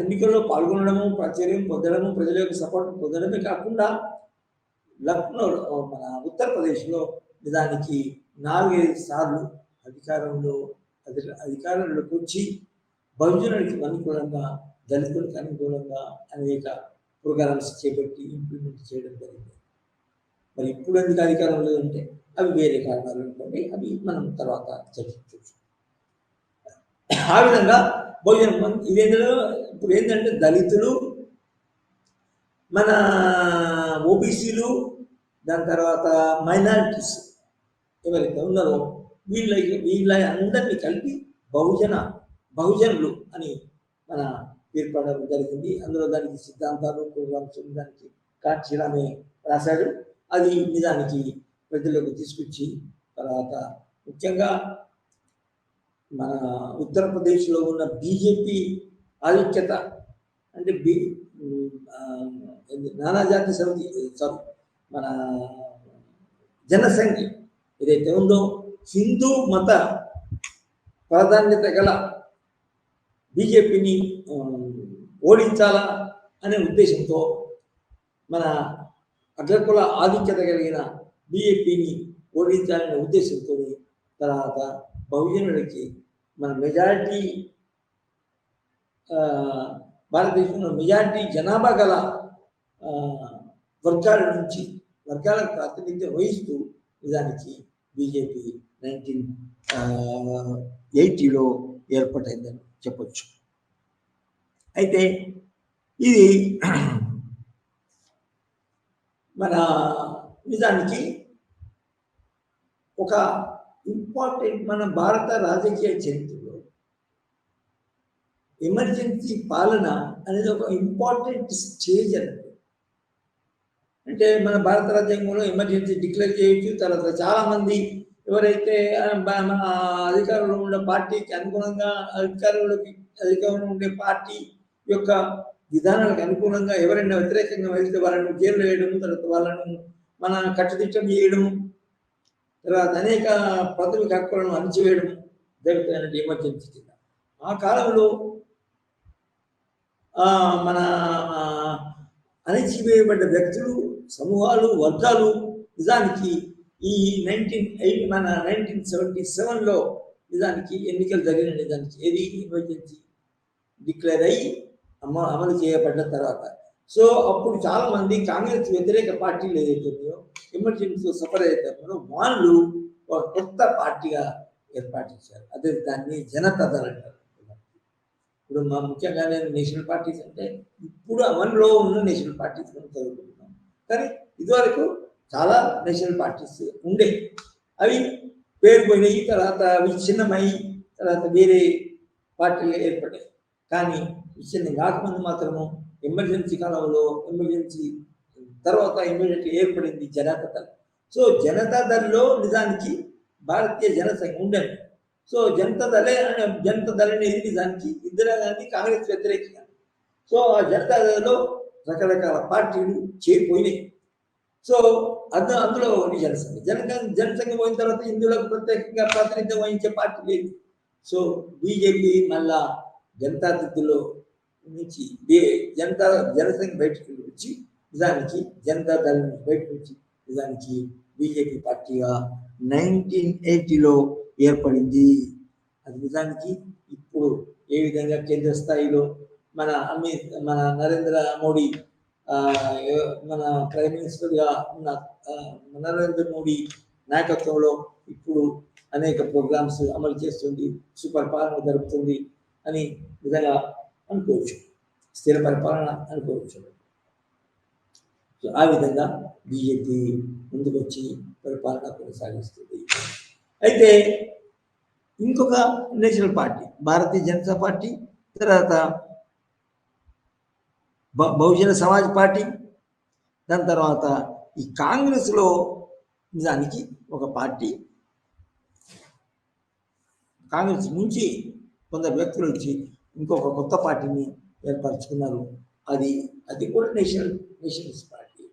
ఎన్నికల్లో పాల్గొనడము, ప్రాచుర్యం పొందడము, ప్రజల యొక్క సపోర్ట్ పొందడమే కాకుండా లక్నోలో మన ఉత్తరప్రదేశ్లో నిజానికి 4-5 సార్లు అధికారంలోకి వచ్చి బహుజనుడికి అనుకూలంగా, దళితులకు అనుకూలంగా అనేక ప్రోగ్రామ్స్ చేపట్టి ఇంప్లిమెంట్ చేయడం జరిగింది. మరి ఇప్పుడు ఎందుకు అధికారం లేదంటే అవి వేరే కారణాలు అనుకోండి, అవి మనం తర్వాత చర్చించవచ్చు. ఆ విధంగా బహుజనం ఇదేందులో ఇప్పుడు ఏంటంటే దళితులు, మన ఓబీసీలు, దాని తర్వాత మైనారిటీస్ ఎవరైతే ఉన్నారో వీళ్ళ అందరినీ కలిపి బహుజనులు అని మన ఏర్పడడం జరిగింది. అందులో దానికి సిద్ధాంతాలు, ప్రోగ్రామ్స్ దానికి కాంక్షీరామే రాశాడు. అది నిజానికి ప్రజలకు తీసుకొచ్చి తర్వాత ముఖ్యంగా మన ఉత్తరప్రదేశ్లో ఉన్న బీజేపీ ఆధిక్యత అంటే నానాజాతి సమితి మన జనసంఘి ఏదైతే ఉందో హిందూ మత ప్రాధాన్యత గల బీజేపీని ఓడించాలా అనే ఉద్దేశంతో మన అగ్రకుల ఆధిక్యత కలిగిన బీజేపీని ఓడించాలనే ఉద్దేశంతో తర్వాత బహుజనులకి మన మెజారిటీ భారతదేశంలో మెజారిటీ జనాభా గల వర్గాలకు ప్రాతినిధ్యం వహిస్తూ నిజానికి బీజేపీ 1980లో ఏర్పాటైందని చెప్పొచ్చు. అయితే ఇది మన నిజానికి ఒక ఇంపార్టెంట్ మన భారత రాజకీయ చరిత్రలో ఎమర్జెన్సీ పాలన అనేది ఒక ఇంపార్టెంట్ స్టేజ్ అన్నది. అంటే మన భారత రాజ్యాంగంలో ఎమర్జెన్సీ డిక్లేర్ చేయొచ్చు. తర్వాత చాలామంది ఎవరైతే మన అధికారంలో ఉండే పార్టీకి అనుగుణంగా అధికారంలో ఉండే పార్టీ యొక్క విధానాలకు అనుకూలంగా ఎవరైనా వ్యతిరేకంగా వెళ్తే వాళ్ళను జైలు వేయడము, తర్వాత వాళ్ళను మన కట్టుదిట్టం చేయడము, తర్వాత అనేక ప్రాథమిక హక్కులను అణిచివేయడం జరుగుతున్నటువంటి ఎమర్జెన్సీ కింద. ఆ కాలంలో మన అణిచివేయబడ్డ వ్యక్తులు, సమూహాలు, వర్గాలు నిజానికి ఈ 1977లో నిజానికి ఎన్నికలు జరిగిన నిజానికి ఏది ఎమర్జెన్సీ డిక్లేర్ అయ్యి అమలు చేయబడ్డ తర్వాత సో అప్పుడు చాలా మంది కాంగ్రెస్ వ్యతిరేక పార్టీలు ఏదైతే ఉన్నాయో ఎమర్జెన్సీలో సఫర్ అవుతారో వాళ్ళు ఒక కొత్త పార్టీగా ఏర్పాటు చేశారు. అదే దాన్ని జనతా దళ్ అంటారు. ఇప్పుడు మా ముఖ్యంగా నేను నేషనల్ పార్టీస్ అంటే ఇప్పుడు అమలులో ఉన్న నేషనల్ పార్టీస్ చదువుకుంటున్నాం. కానీ ఇదివరకు చాలా నేషనల్ పార్టీస్ ఉండే, అవి పేరు పోయినాయి, తర్వాత విచ్ఛిన్నమై తర్వాత వేరే పార్టీలు ఏర్పడ్డాయి. కానీ విచ్ఛిన్నం కాకముందు మాత్రము ఎమర్జెన్సీ కాలంలో ఎమర్జెన్సీ తర్వాత ఇమీడియట్లీ ఏర్పడింది జనతా దళ్. సో జనతా దళ్లో నిజానికి భారతీయ జనసంఘ ఉండేది. సో జనతా దళ్ అనేది నిజానికి ఇందిరాగాంధీ కాంగ్రెస్ వ్యతిరేకంగా. సో ఆ జనతా దళలో రకరకాల పార్టీలు చేరిపోయినాయి. సో అందులో ఒకటి జనసంఘ. జనసంఘ పోయిన తర్వాత ఇందులోకి ప్రత్యేకంగా ప్రాతినిధ్యం వహించే పార్టీ లేదు. సో బీజేపీ మళ్ళా జనతా దళలో నుంచి జనసంఘ బయటకు వచ్చి నిజానికి జనతా దళ నుంచి బయటకు వచ్చి నిజానికి బీజేపీ పార్టీగా 1980లో ఏర్పడింది. అది నిజానికి ఇప్పుడు ఏ విధంగా కేంద్ర స్థాయిలో మన నరేంద్ర మోడీ మన ప్రైమ్ మినిస్టర్గా ఉన్న నరేంద్ర మోడీ నాయకత్వంలో ఇప్పుడు అనేక ప్రోగ్రామ్స్ అమలు చేస్తుంది, సుపరిపాలన జరుగుతుంది అని విధంగా అనుకోవచ్చు, స్థిర పరిపాలన అనుకోవచ్చు. సో ఆ విధంగా బీజేపీ ముందుకు వచ్చి పరిపాలన కొనసాగిస్తుంది. అయితే ఇంకొక national party Bharatiya Janata party, తర్వాత బహుజన సమాజ్ పార్టీ, దాని తర్వాత ఈ కాంగ్రెస్లో నిజానికి ఒక పార్టీ, కాంగ్రెస్ నుంచి కొందరు వ్యక్తులు వచ్చి ఇంకొక కొత్త పార్టీని ఏర్పరచుకున్నారు. అది కూడా నేషనలిస్ట్ పార్టీ.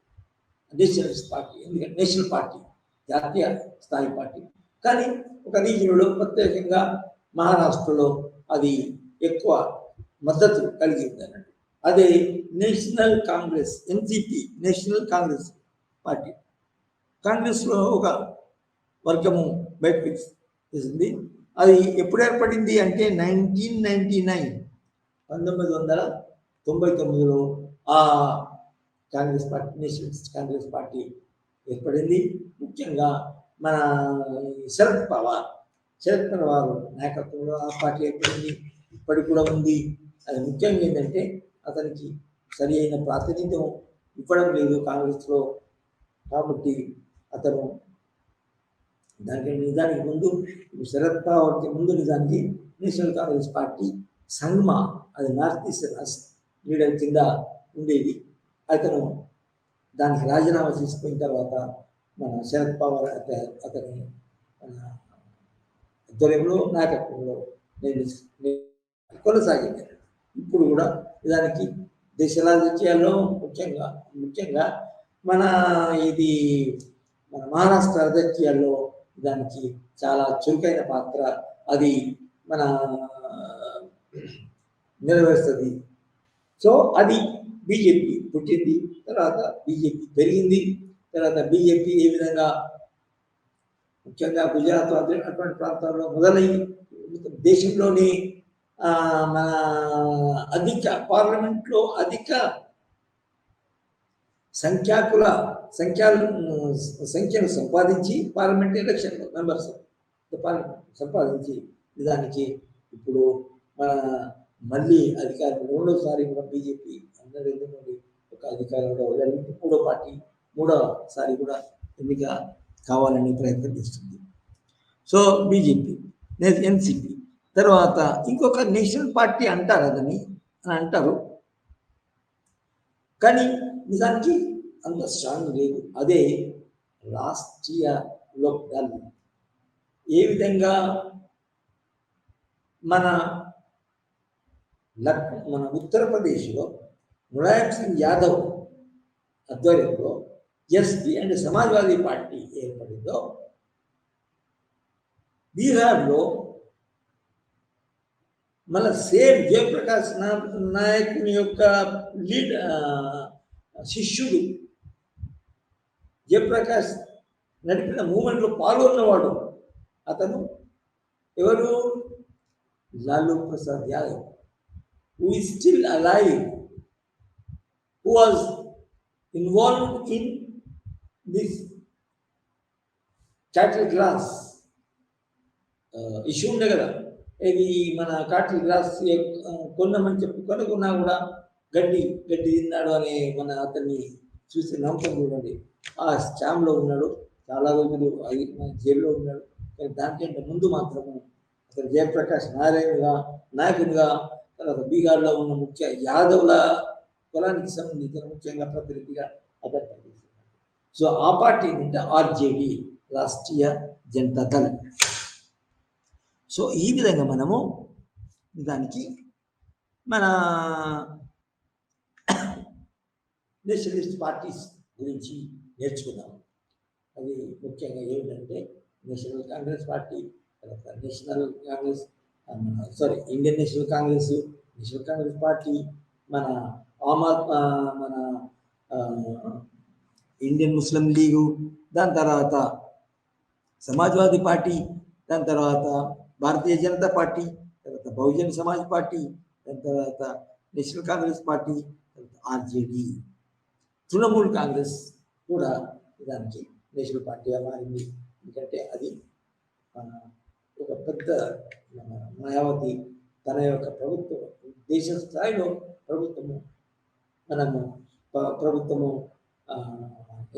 ఎందుకంటే నేషనల్ పార్టీ జాతీయ స్థాయి పార్టీ, కానీ ఒక రీజియన్లో ప్రత్యేకంగా మహారాష్ట్రలో అది ఎక్కువ మద్దతు కలిగి ఉంది అన్నట్టు. అదే national Congress, NCP, national Congress party, కాంగ్రెస్లో ఒక వర్గము బయటకు వచ్చింది. అది ఎప్పుడు ఏర్పడింది అంటే 1999, 1999లో ఆ Congress party, Nationalist Congress party ఏర్పడింది. ముఖ్యంగా మన శరద్ పవార్ నాయకత్వంలో ఆ పార్టీ ఏర్పడింది. ఇప్పటికి కూడా ఉంది. అది ముఖ్యంగా ఏంటంటే అతనికి సరి అయిన ప్రాతినిధ్యం ఇవ్వడం లేదు కాంగ్రెస్లో. కాబట్టి అతను నిజానికి ముందు, శరద్ పవార్కి ముందు నిజానికి నేషనల్ కాంగ్రెస్ పార్టీ సంగ్మా, అది నార్త్ ఈస్ట్ లీడర్ కింద ఉండేది. అతను దానికి రాజీనామా తీసుకున్న తర్వాత మన శరద్ పవార్ అతని ఆధ్వర్యంలో, నాయకత్వంలో కొనసాగింది. ఇప్పుడు కూడా దానికి దేశ రాజకీయాల్లో ముఖ్యంగా మన మహారాష్ట్ర రాజకీయాల్లో దానికి చాలా చురుకైన పాత్ర అది మన నెరవేరుస్తుంది. సో అది బీజేపీ పుట్టింది, తర్వాత బీజేపీ పెరిగింది, తర్వాత బీజేపీ ఏ విధంగా ముఖ్యంగా గుజరాత్ అటువంటి ప్రాంతాల్లో మొదలై దేశంలోని మన పార్లమెంట్లో అధిక సంఖ్యను సంపాదించి పార్లమెంట్ ఎలక్షన్లో మెంబర్స్ సంపాదించి నిజానికి ఇప్పుడు మళ్ళీ అధికారం రెండోసారి కూడా బీజేపీ 2002 నుండి ఒక అధికారంలో మూడోసారి కూడా ఎన్నిక కావాలని ప్రయత్నం చేస్తుంది. సో బీజేపీ, ఎన్సిపి, తర్వాత ఇంకొక నేషనల్ పార్టీ అంటారు, అని అంటారు, కానీ నిజానికి అంత స్ట్రాంగ్ లేదు. అదే రాష్ట్రీయ లోక్ దళ్. ఏ విధంగా మన ఉత్తరప్రదేశ్లో ములాయం సింగ్ యాదవ్ ఆధ్వర్యంలో ఎస్పీ అండ్ సమాజ్వాదీ పార్టీ ఏర్పడిందో, బీహార్లో మన సేమ్ జయప్రకాష్ నాయకుని యొక్క శిష్యుడు, జయప్రకాష్ నడిపిన మూమెంట్లో పాల్గొన్నవాడు అతను ఎవరు? Lalu Prasad Yadav, who is still alive, who was involved in this cattle grass issue ఉండే కదా. ఇది మన కాటిల్ గ్రాస్ కొన్నామని చెప్పి కొనుక్కున్నా కూడా గడ్డి తిన్నాడు అని మన అతన్ని చూసి నమ్మకం చూడండి. ఆ స్కామ్లో ఉన్నాడు, చాలా రోజులు జైల్లో ఉన్నాడు. కానీ దానికంటే ముందు మాత్రము అతను జయప్రకాష్ నాయకునిగా తర్వాత బీహార్లో ఉన్న ముఖ్య యాదవుల కులానికి సంబంధించిన ముఖ్యంగా ప్రతినిధిగా అతను పనిచేస్తున్నాడు. సో ఆ పార్టీ అంటే ఆర్జేడీ, రాష్ట్రీయ జనతా దళ్. సో ఈ విధంగా మనము దానికి మన నేషనలిస్ట్ పార్టీస్ గురించి నేర్చుకున్నాము. అది ముఖ్యంగా ఏమిటంటే నేషనల్ కాంగ్రెస్ పార్టీ, తర్వాత ఇండియన్ నేషనల్ కాంగ్రెస్ పార్టీ, మన మన ఇండియన్ ముస్లిం లీగు, దాని తర్వాత సమాజ్వాదీ పార్టీ, దాని తర్వాత భారతీయ జనతా పార్టీ, తర్వాత బహుజన్ సమాజ్ పార్టీ, దాని తర్వాత నేషనల్ కాంగ్రెస్ పార్టీ, తర్వాత ఆర్జేడీ, తృణమూల్ కాంగ్రెస్ కూడా దానికి నేషనల్ పార్టీగా మారింది. ఎందుకంటే అది ఒక పెద్ద మాయావతి తన యొక్క ప్రభుత్వం, దేశ స్థాయిలో ప్రభుత్వము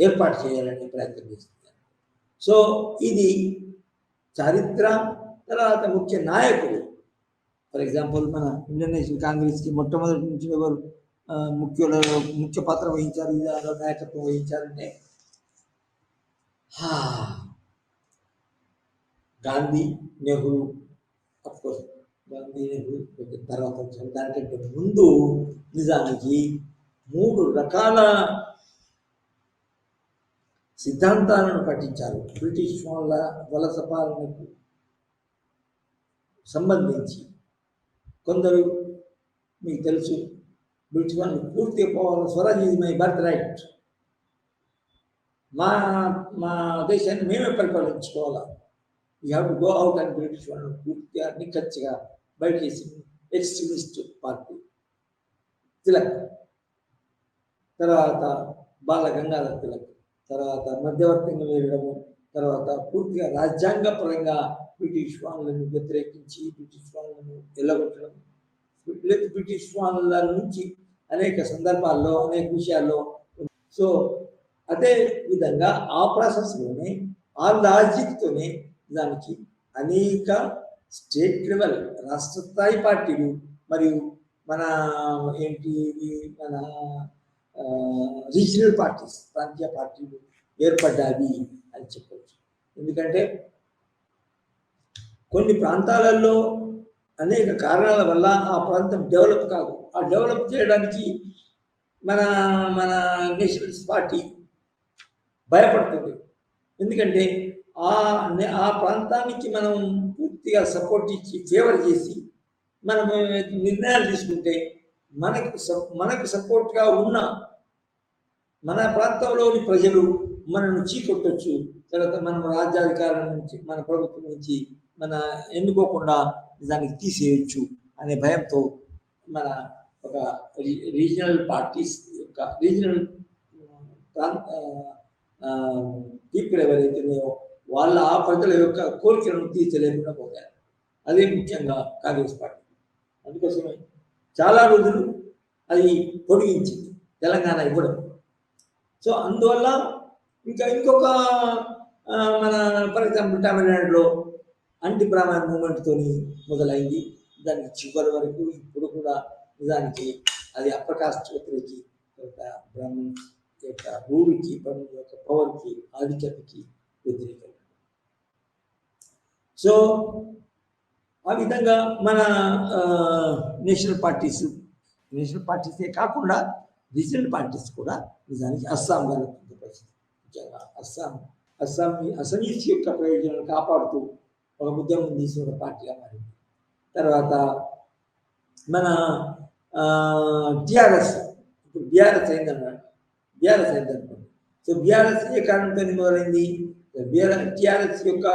ఏర్పాటు చేయాలని ప్రయత్నం చేస్తుంది. సో ఇది చరిత్ర. తర్వాత ముఖ్య నాయకులు, ఫర్ ఎగ్జాంపుల్ మన ఇండియన్ నేషనల్ కాంగ్రెస్కి మొట్టమొదటి నుంచి ఎవరు ముఖ్య పాత్ర వహించారు, దానిలో నాయకత్వం వహించారంటే గాంధీ, నెహ్రూ. అఫ్కోర్స్ గాంధీ, నెహ్రూ తర్వాత దానికంటే ముందు నిజానికి 3 రకాల సిద్ధాంతాలను పఠించారు. బ్రిటిష్ వాళ్ళ వలస పాలనకు సంబంధించి కొందరు మీకు తెలుసు, బ్రిటిష్ వాళ్ళు పూర్తిగా పోవాలి, Swaraj is my birth right, మా మా దేశాన్ని మేమే పరిపాలించుకోవాలా, you have to go out అని బ్రిటిష్ వాళ్ళు పూర్తిగా నిక్కచ్చిగా బయటేసి ఎక్స్ట్రీమిస్ట్ పార్టీ తిలక్, తర్వాత బాల గంగాధర్ తిలక్, తర్వాత మధ్యవర్తంగా వెళ్ళడము, తర్వాత పూర్తిగా రాజ్యాంగపరంగా బ్రిటిష్ వాళ్ళని వ్యతిరేకించి బ్రిటిష్ వాళ్ళను వెళ్ళగొట్టడం, బ్రిటిష్ వాళ్ళ నుంచి అనేక సందర్భాల్లో అనేక విషయాల్లో. సో అదే విధంగా ఆ ప్రాసెస్లోనే ఆ లాజిక్తోనే దానికి అనేక స్టేట్ లెవెల్ రాష్ట్ర స్థాయి పార్టీలు మరియు మన మన రీజనల్ పార్టీస్ ప్రాంతీయ పార్టీలు ఏర్పడ్డాయి అని చెప్పవచ్చు. ఎందుకంటే కొన్ని ప్రాంతాలలో అనేక కారణాల వల్ల ఆ ప్రాంతం డెవలప్ కాదు. ఆ డెవలప్ చేయడానికి మన మన నేషనలిస్ట్ పార్టీ భయపడుతుంది. ఎందుకంటే ఆ ప్రాంతానికి మనం పూర్తిగా సపోర్ట్ ఇచ్చి ఫేవర్ చేసి మనం నిర్ణయాలు తీసుకుంటే మనకు సపోర్ట్గా ఉన్న మన ప్రాంతంలోని ప్రజలు మనను చీకొట్టొచ్చు. తర్వాత మనం రాజ్యాధికారం నుంచి మన ప్రభుత్వం నుంచి మన ఎన్నుకోకుండా దానికి తీసేయచ్చు అనే భయంతో మన ఒక రీజనల్ పార్టీస్ యొక్క రీజనల్ పీపుల్ ఎవరైతున్నాయో వాళ్ళ ఆ ప్రజల యొక్క కోరికలను తీర్చలేకుండా పోతారు. అదే ముఖ్యంగా కాంగ్రెస్ పార్టీ. అందుకోసమే చాలా రోజులు అది పొడిగించింది తెలంగాణ ఇవ్వడం. సో అందువల్ల ఇంకొక మన ఫర్ ఎగ్జాంపుల్ తమిళనాడులో యాంటీ బ్రాహ్మణ్ మూమెంట్తో మొదలైంది. దానికి చివరి వరకు ఇప్పుడు కూడా నిజానికి అది అప్పర్ కాస్ట్ వ్యతిరేకి బ్రాహ్మణ్ యొక్క రూల్కి, బ్రాహ్మణ్ యొక్క పవర్కి, ఆధిక్యతకి వ్యతిరేకంగా. సో ఆ విధంగా మన నేషనల్ పార్టీసే కాకుండా రీజనల్ పార్టీస్ కూడా నిజానికి అస్సాం గారి పరిస్థితి, ముఖ్యంగా అస్సామీస్ యొక్క ప్రయోజనాలు కాపాడుతూ ఒక ఉద్యమం తీసుకున్న పార్టీగా మారింది. తర్వాత మన టిఆర్ఎస్, ఇప్పుడు బీఆర్ఎస్ అయిందనుకోండి. సో బీఆర్ఎస్ ఏ కారణంతో మొదలైంది? టిఆర్ఎస్ యొక్క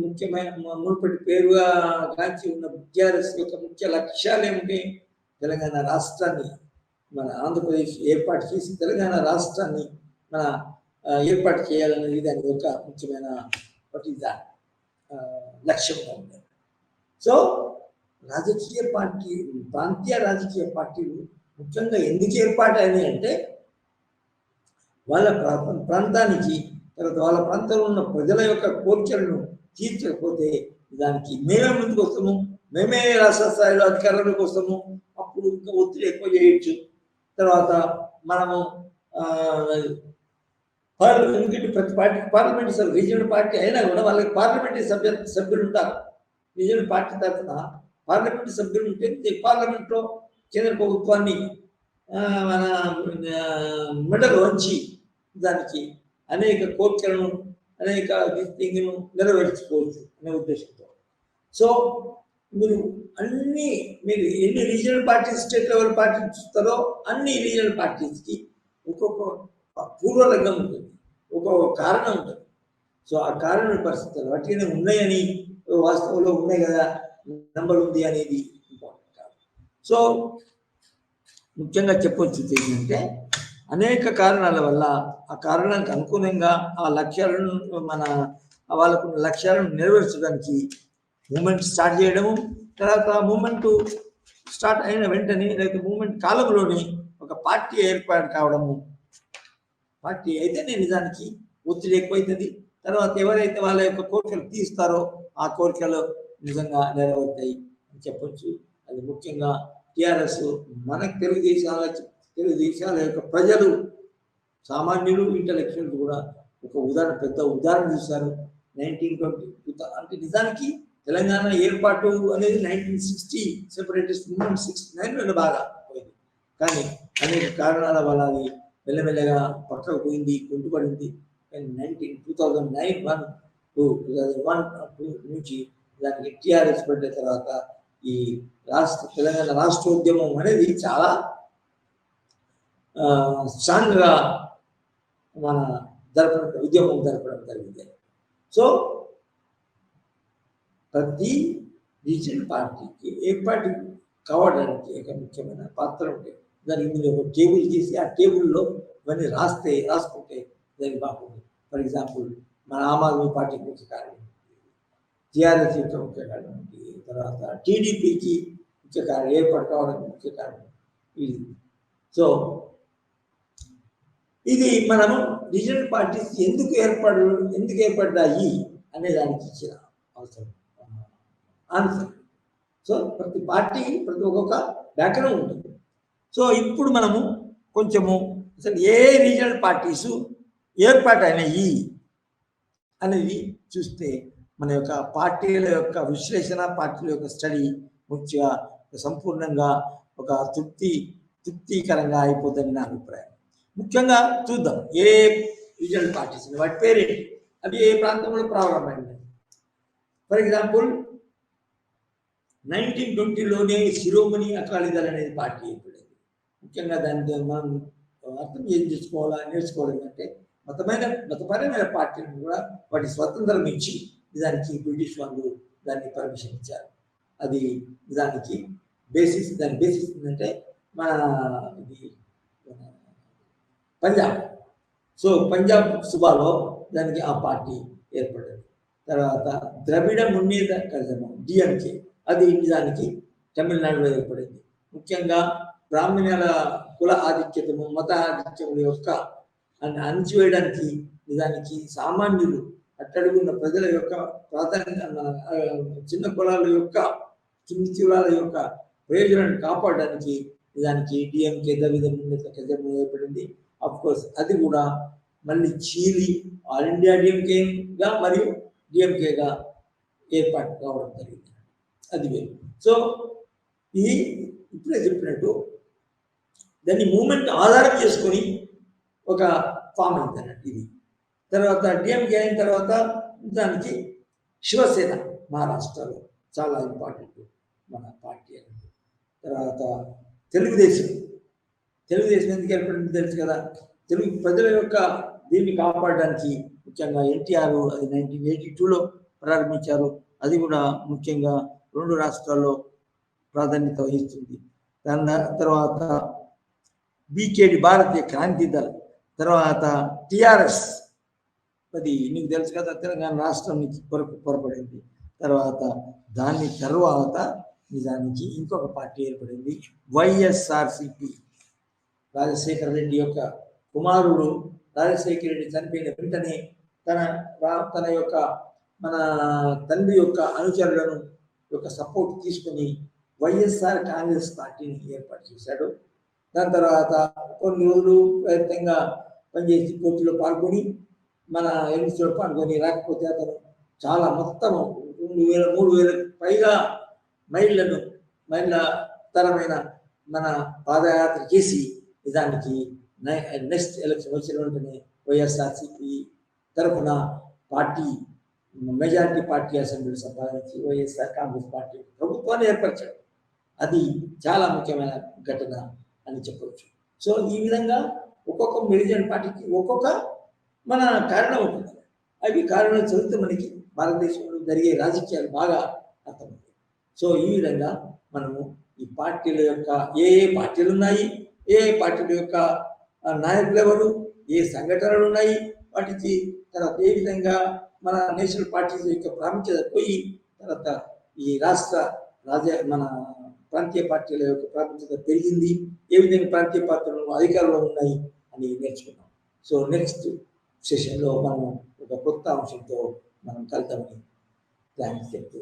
ముఖ్యమైన మునుపటి పేరుగా కాంచి ఉన్న టిఆర్ఎస్ యొక్క ముఖ్య లక్ష్యాలు ఏమిటి? తెలంగాణ రాష్ట్రాన్ని మన ఆంధ్రప్రదేశ్ ఏర్పాటు చేసి తెలంగాణ రాష్ట్రాన్ని మన ఏర్పాటు చేయాలనేది దాని యొక్క ముఖ్యమైన లక్ష్యంగా ఉంది. సో ప్రాంతీయ రాజకీయ పార్టీలు ముఖ్యంగా ఎందుకు ఏర్పాటైనాయి అంటే వాళ్ళ ప్రాంతానికి, తర్వాత వాళ్ళ ప్రాంతంలో ఉన్న ప్రజల యొక్క కోరికలను తీర్చకపోతే దానికి మేమే ముందుకు వస్తాము, మేమే రాష్ట్ర స్థాయిలో అధికారంలోకి వస్తాము, అప్పుడు ఇంకా ఒత్తిడి ఎక్కువ చేయొచ్చు. తర్వాత మనము ఎందుకంటే ప్రతి పార్టీకి పార్లమెంట్ సభ్యులు, రీజనల్ పార్టీ అయినా కూడా వాళ్ళకి పార్లమెంటరీ సభ్యులు ఉంటారు. రీజనల్ పార్టీ తరఫున పార్లమెంటరీ సభ్యులు ఉంటే పార్లమెంట్లో కేంద్ర ప్రభుత్వాన్ని మన మెడలు వంచి దానికి అనేక కోరికలను, అనేక థింగ్ను నెరవేర్చుకోవచ్చు అనే ఉద్దేశంతో. సో మీరు ఎన్ని regional parties, state level parties చూస్తారో అన్ని రీజనల్ పార్టీస్కి ఒక్కొక్క పూర్వరంగం ఉంటుంది, ఒక్కొక్క కారణం ఉంటుంది. సో ఆ కారణ పరిస్థితులు వాటినే ఉన్నాయని, వాస్తవంలో ఉన్నాయి కదా, నెంబర్ ఉంది అనేది ఇంపార్టెంట్ కాదు. సో ముఖ్యంగా చెప్పొచ్చు ఏంటంటే అనేక కారణాల వల్ల ఆ కారణానికి అనుగుణంగా ఆ లక్ష్యాలను వాళ్ళకున్న లక్ష్యాలను నెరవేర్చడానికి మూమెంట్ స్టార్ట్ చేయడము, తర్వాత మూమెంట్ స్టార్ట్ అయిన వెంటనే లేకపోతే మూమెంట్ కాలంలోనే ఒక పార్టీ ఏర్పాటు కావడము. పార్టీ అయితేనే నిజానికి ఒత్తిడి ఎక్కువైతుంది. తర్వాత ఎవరైతే వాళ్ళ యొక్క కోరికలు తీస్తారో ఆ కోరికలు నిజంగా నెరవేరుతాయి అని చెప్పొచ్చు. అది ముఖ్యంగా టిఆర్ఎస్ మనకు తెలుగు దేశాల యొక్క ప్రజలు, సామాన్యులు, ఇంటలెక్చువల్స్ కూడా ఒక పెద్ద ఉదాహరణ చూశారు. 1920 అంటే నిజానికి తెలంగాణ ఏర్పాటు అనేది 1960 సెపరేటిస్ట్ మూవ్మెంట్ 69లో బాగా పోయింది. కానీ అనేక కారణాల వల్ల అది మెల్లమెల్లగా పక్కకు పోయింది, కుంటుపడింది. 2009 నుంచి దానికి టిఆర్ఎస్ పడిన తర్వాత ఈ తెలంగాణ రాష్ట్రోద్యమం అనేది చాలా స్ట్రాంగ్గా మన ఉద్యమం జరపడం జరిగింది. సో ప్రతి రీజనల్ పార్టీకి ఏ పార్టీ కావడానికి ఒక ముఖ్యమైన పాత్ర ఉంటుంది. దానికి మీరు ఒక టేబుల్ చేసి ఆ టేబుల్లో ఇవన్నీ రాసుకుంటే దానికి బాగుంది. ఫర్ ఎగ్జాంపుల్ మన ఆమ్ ఆద్మీ పార్టీకి ముఖ్య కారణం, టీఆర్ఎస్ యొక్క ముఖ్య కారణం, తర్వాత టీడీపీకి ముఖ్య కారణం, ఏర్పాటు కావడానికి ముఖ్య కారణం ఇది. సో ఇది మనము రీజనల్ పార్టీస్ ఎందుకు ఏర్పడ్డాయి అనే దానికి ఇచ్చిన అవసరం ఆన్సర్. సో ప్రతి ఒక్కొక్క బ్యాక్గ్రౌండ్ ఉంటుంది. సో ఇప్పుడు మనము కొంచెము అసలు ఏ రీజనల్ పార్టీసు ఏర్పాటైనవి అనేది చూస్తే మన యొక్క పార్టీల యొక్క విశ్లేషణ, పార్టీల యొక్క స్టడీ ముఖ్యంగా సంపూర్ణంగా ఒక తృప్తికరంగా అయిపోతుంది నా అభిప్రాయం. ముఖ్యంగా చూద్దాం ఏ రీజనల్ పార్టీస్, వాటి పేరేంటి, అవి ఏ ప్రాంతంలో ప్రారంభమైంది. ఫర్ ఎగ్జాంపుల్ 1920లోనే శిరోమణి అకాలీదళ్ అనేది పార్టీ ఏర్పడింది. ముఖ్యంగా దాన్ని మనం అర్థం నేర్చుకోవడం అంటే మతపరమైన పార్టీలను కూడా వాటి స్వతంత్రం ఇచ్చి దానికి బ్రిటిష్ వాళ్ళు దాన్ని పర్మిషన్ ఇచ్చారు. అది దాని బేసిస్ ఏంటంటే మన ఇది పంజాబ్. సో పంజాబ్ సుబాలో దానికి ఆ పార్టీ ఏర్పడింది. తర్వాత ద్రవిడ మున్నేత కజగం డిఎంకే, అది నిజానికి తమిళనాడులో ఏర్పడింది. ముఖ్యంగా బ్రాహ్మణుల కుల ఆధిక్యతము, మత ఆధిక్యముల యొక్క అణచివేయడానికి నిజానికి సామాన్యులు, అట్టడుగున్న ప్రజల యొక్క చిన్న కులాల యొక్క ప్రయోజనాన్ని కాపాడడానికి నిజానికి డిఎంకే ద్రవిడ మున్నేత కజగం ఏర్పడింది. అఫ్ కోర్స్ అది కూడా మళ్ళీ చీలి ఆల్ ఇండియా డిఎంకేగా మరియు డిఎంకేగా ఏర్పాటు కావడం జరిగింది. అది వేరు. సో ఇది ఇప్పుడే చెప్పినట్టు దాన్ని మూమెంట్ ఆధారం చేసుకొని ఒక ఫామ్ అయింది అన్నట్టు ఇది. తర్వాత డిఎంకే అయిన తర్వాత దానికి శివసేన మహారాష్ట్రలో చాలా ఇంపార్టెంట్ మన పార్టీ అన్నట్టు. తర్వాత తెలుగుదేశం ఎందుకు ఏర్పడింది తెలుసు కదా. తెలుగు ప్రజల యొక్క దీన్ని కాపాడడానికి ముఖ్యంగా ఎన్టీఆర్ అది 1982లో ప్రారంభించారు. అది కూడా ముఖ్యంగా 2 రాష్ట్రాల్లో ప్రాధాన్యత వహిస్తుంది. దాని తర్వాత బీకేడి భారతీయ క్రాంతి దళ్, తర్వాత టిఆర్ఎస్, అది నీకు తెలుసు కదా తెలంగాణ రాష్ట్రం నుంచి పొరపడింది. తర్వాత దాని తర్వాత నిజానికి ఇంకొక పార్టీ ఏర్పడింది వైఎస్ఆర్సిపి. రాజశేఖర రెడ్డి యొక్క కుమారుడు రాజశేఖర రెడ్డి చనిపోయిన వెంటనే తన యొక్క మన తండ్రి యొక్క అనుచరులను యొక్క సపోర్ట్ తీసుకుని వైఎస్ఆర్ కాంగ్రెస్ పార్టీని ఏర్పాటు చేశాడు. దాని తర్వాత కొన్ని రోజులు ప్రయత్నంగా పనిచేసి పోటీలో పాల్గొని మన ఎన్నికలో పాల్గొని రాకపోతే అతను చాలా మొత్తం 2,000-3,000 పైగా మైళ్ళ తరమైన మన పాదయాత్ర చేసి నిజానికి నెక్స్ట్ ఎలక్షన్ వచ్చిన వెంటనే వైఎస్ఆర్సీపీ తరఫున పార్టీ మెజారిటీ పార్టీ అసెంబ్లీ సంపాదించి వైఎస్ఆర్ కాంగ్రెస్ పార్టీ ప్రభుత్వాన్ని ఏర్పరిచాడు. అది చాలా ముఖ్యమైన ఘటన అని చెప్పవచ్చు. సో ఈ విధంగా ఒక్కొక్క రీజనల్ పార్టీకి ఒక్కొక్క మన కారణం ఉంటుంది. అవి కారణాలు చదివితే మనకి భారతదేశంలో జరిగే రాజకీయాలు బాగా అర్థమవుతాయి. సో ఈ విధంగా మనము ఈ పార్టీల యొక్క ఏ పార్టీలు ఉన్నాయి, ఏ పార్టీల యొక్క నాయకులు ఎవరు, ఏ సంఘటనలు ఉన్నాయి, వాటికి తర్వాత ఏ విధంగా మన నేషనల్ పార్టీస్ యొక్క ప్రాముఖ్యత పోయి తర్వాత ఈ మన ప్రాంతీయ పార్టీల యొక్క ప్రాముఖ్యత పెరిగింది, ఏ విధంగా ప్రాంతీయ పార్టీలు అధికారంలో ఉన్నాయి అని నేర్చుకున్నాం. సో నెక్స్ట్ సెషన్లో మనం ఒక కొత్త అంశంతో మనం కలుద్దామని థ్యాంక్స్ చెప్తూ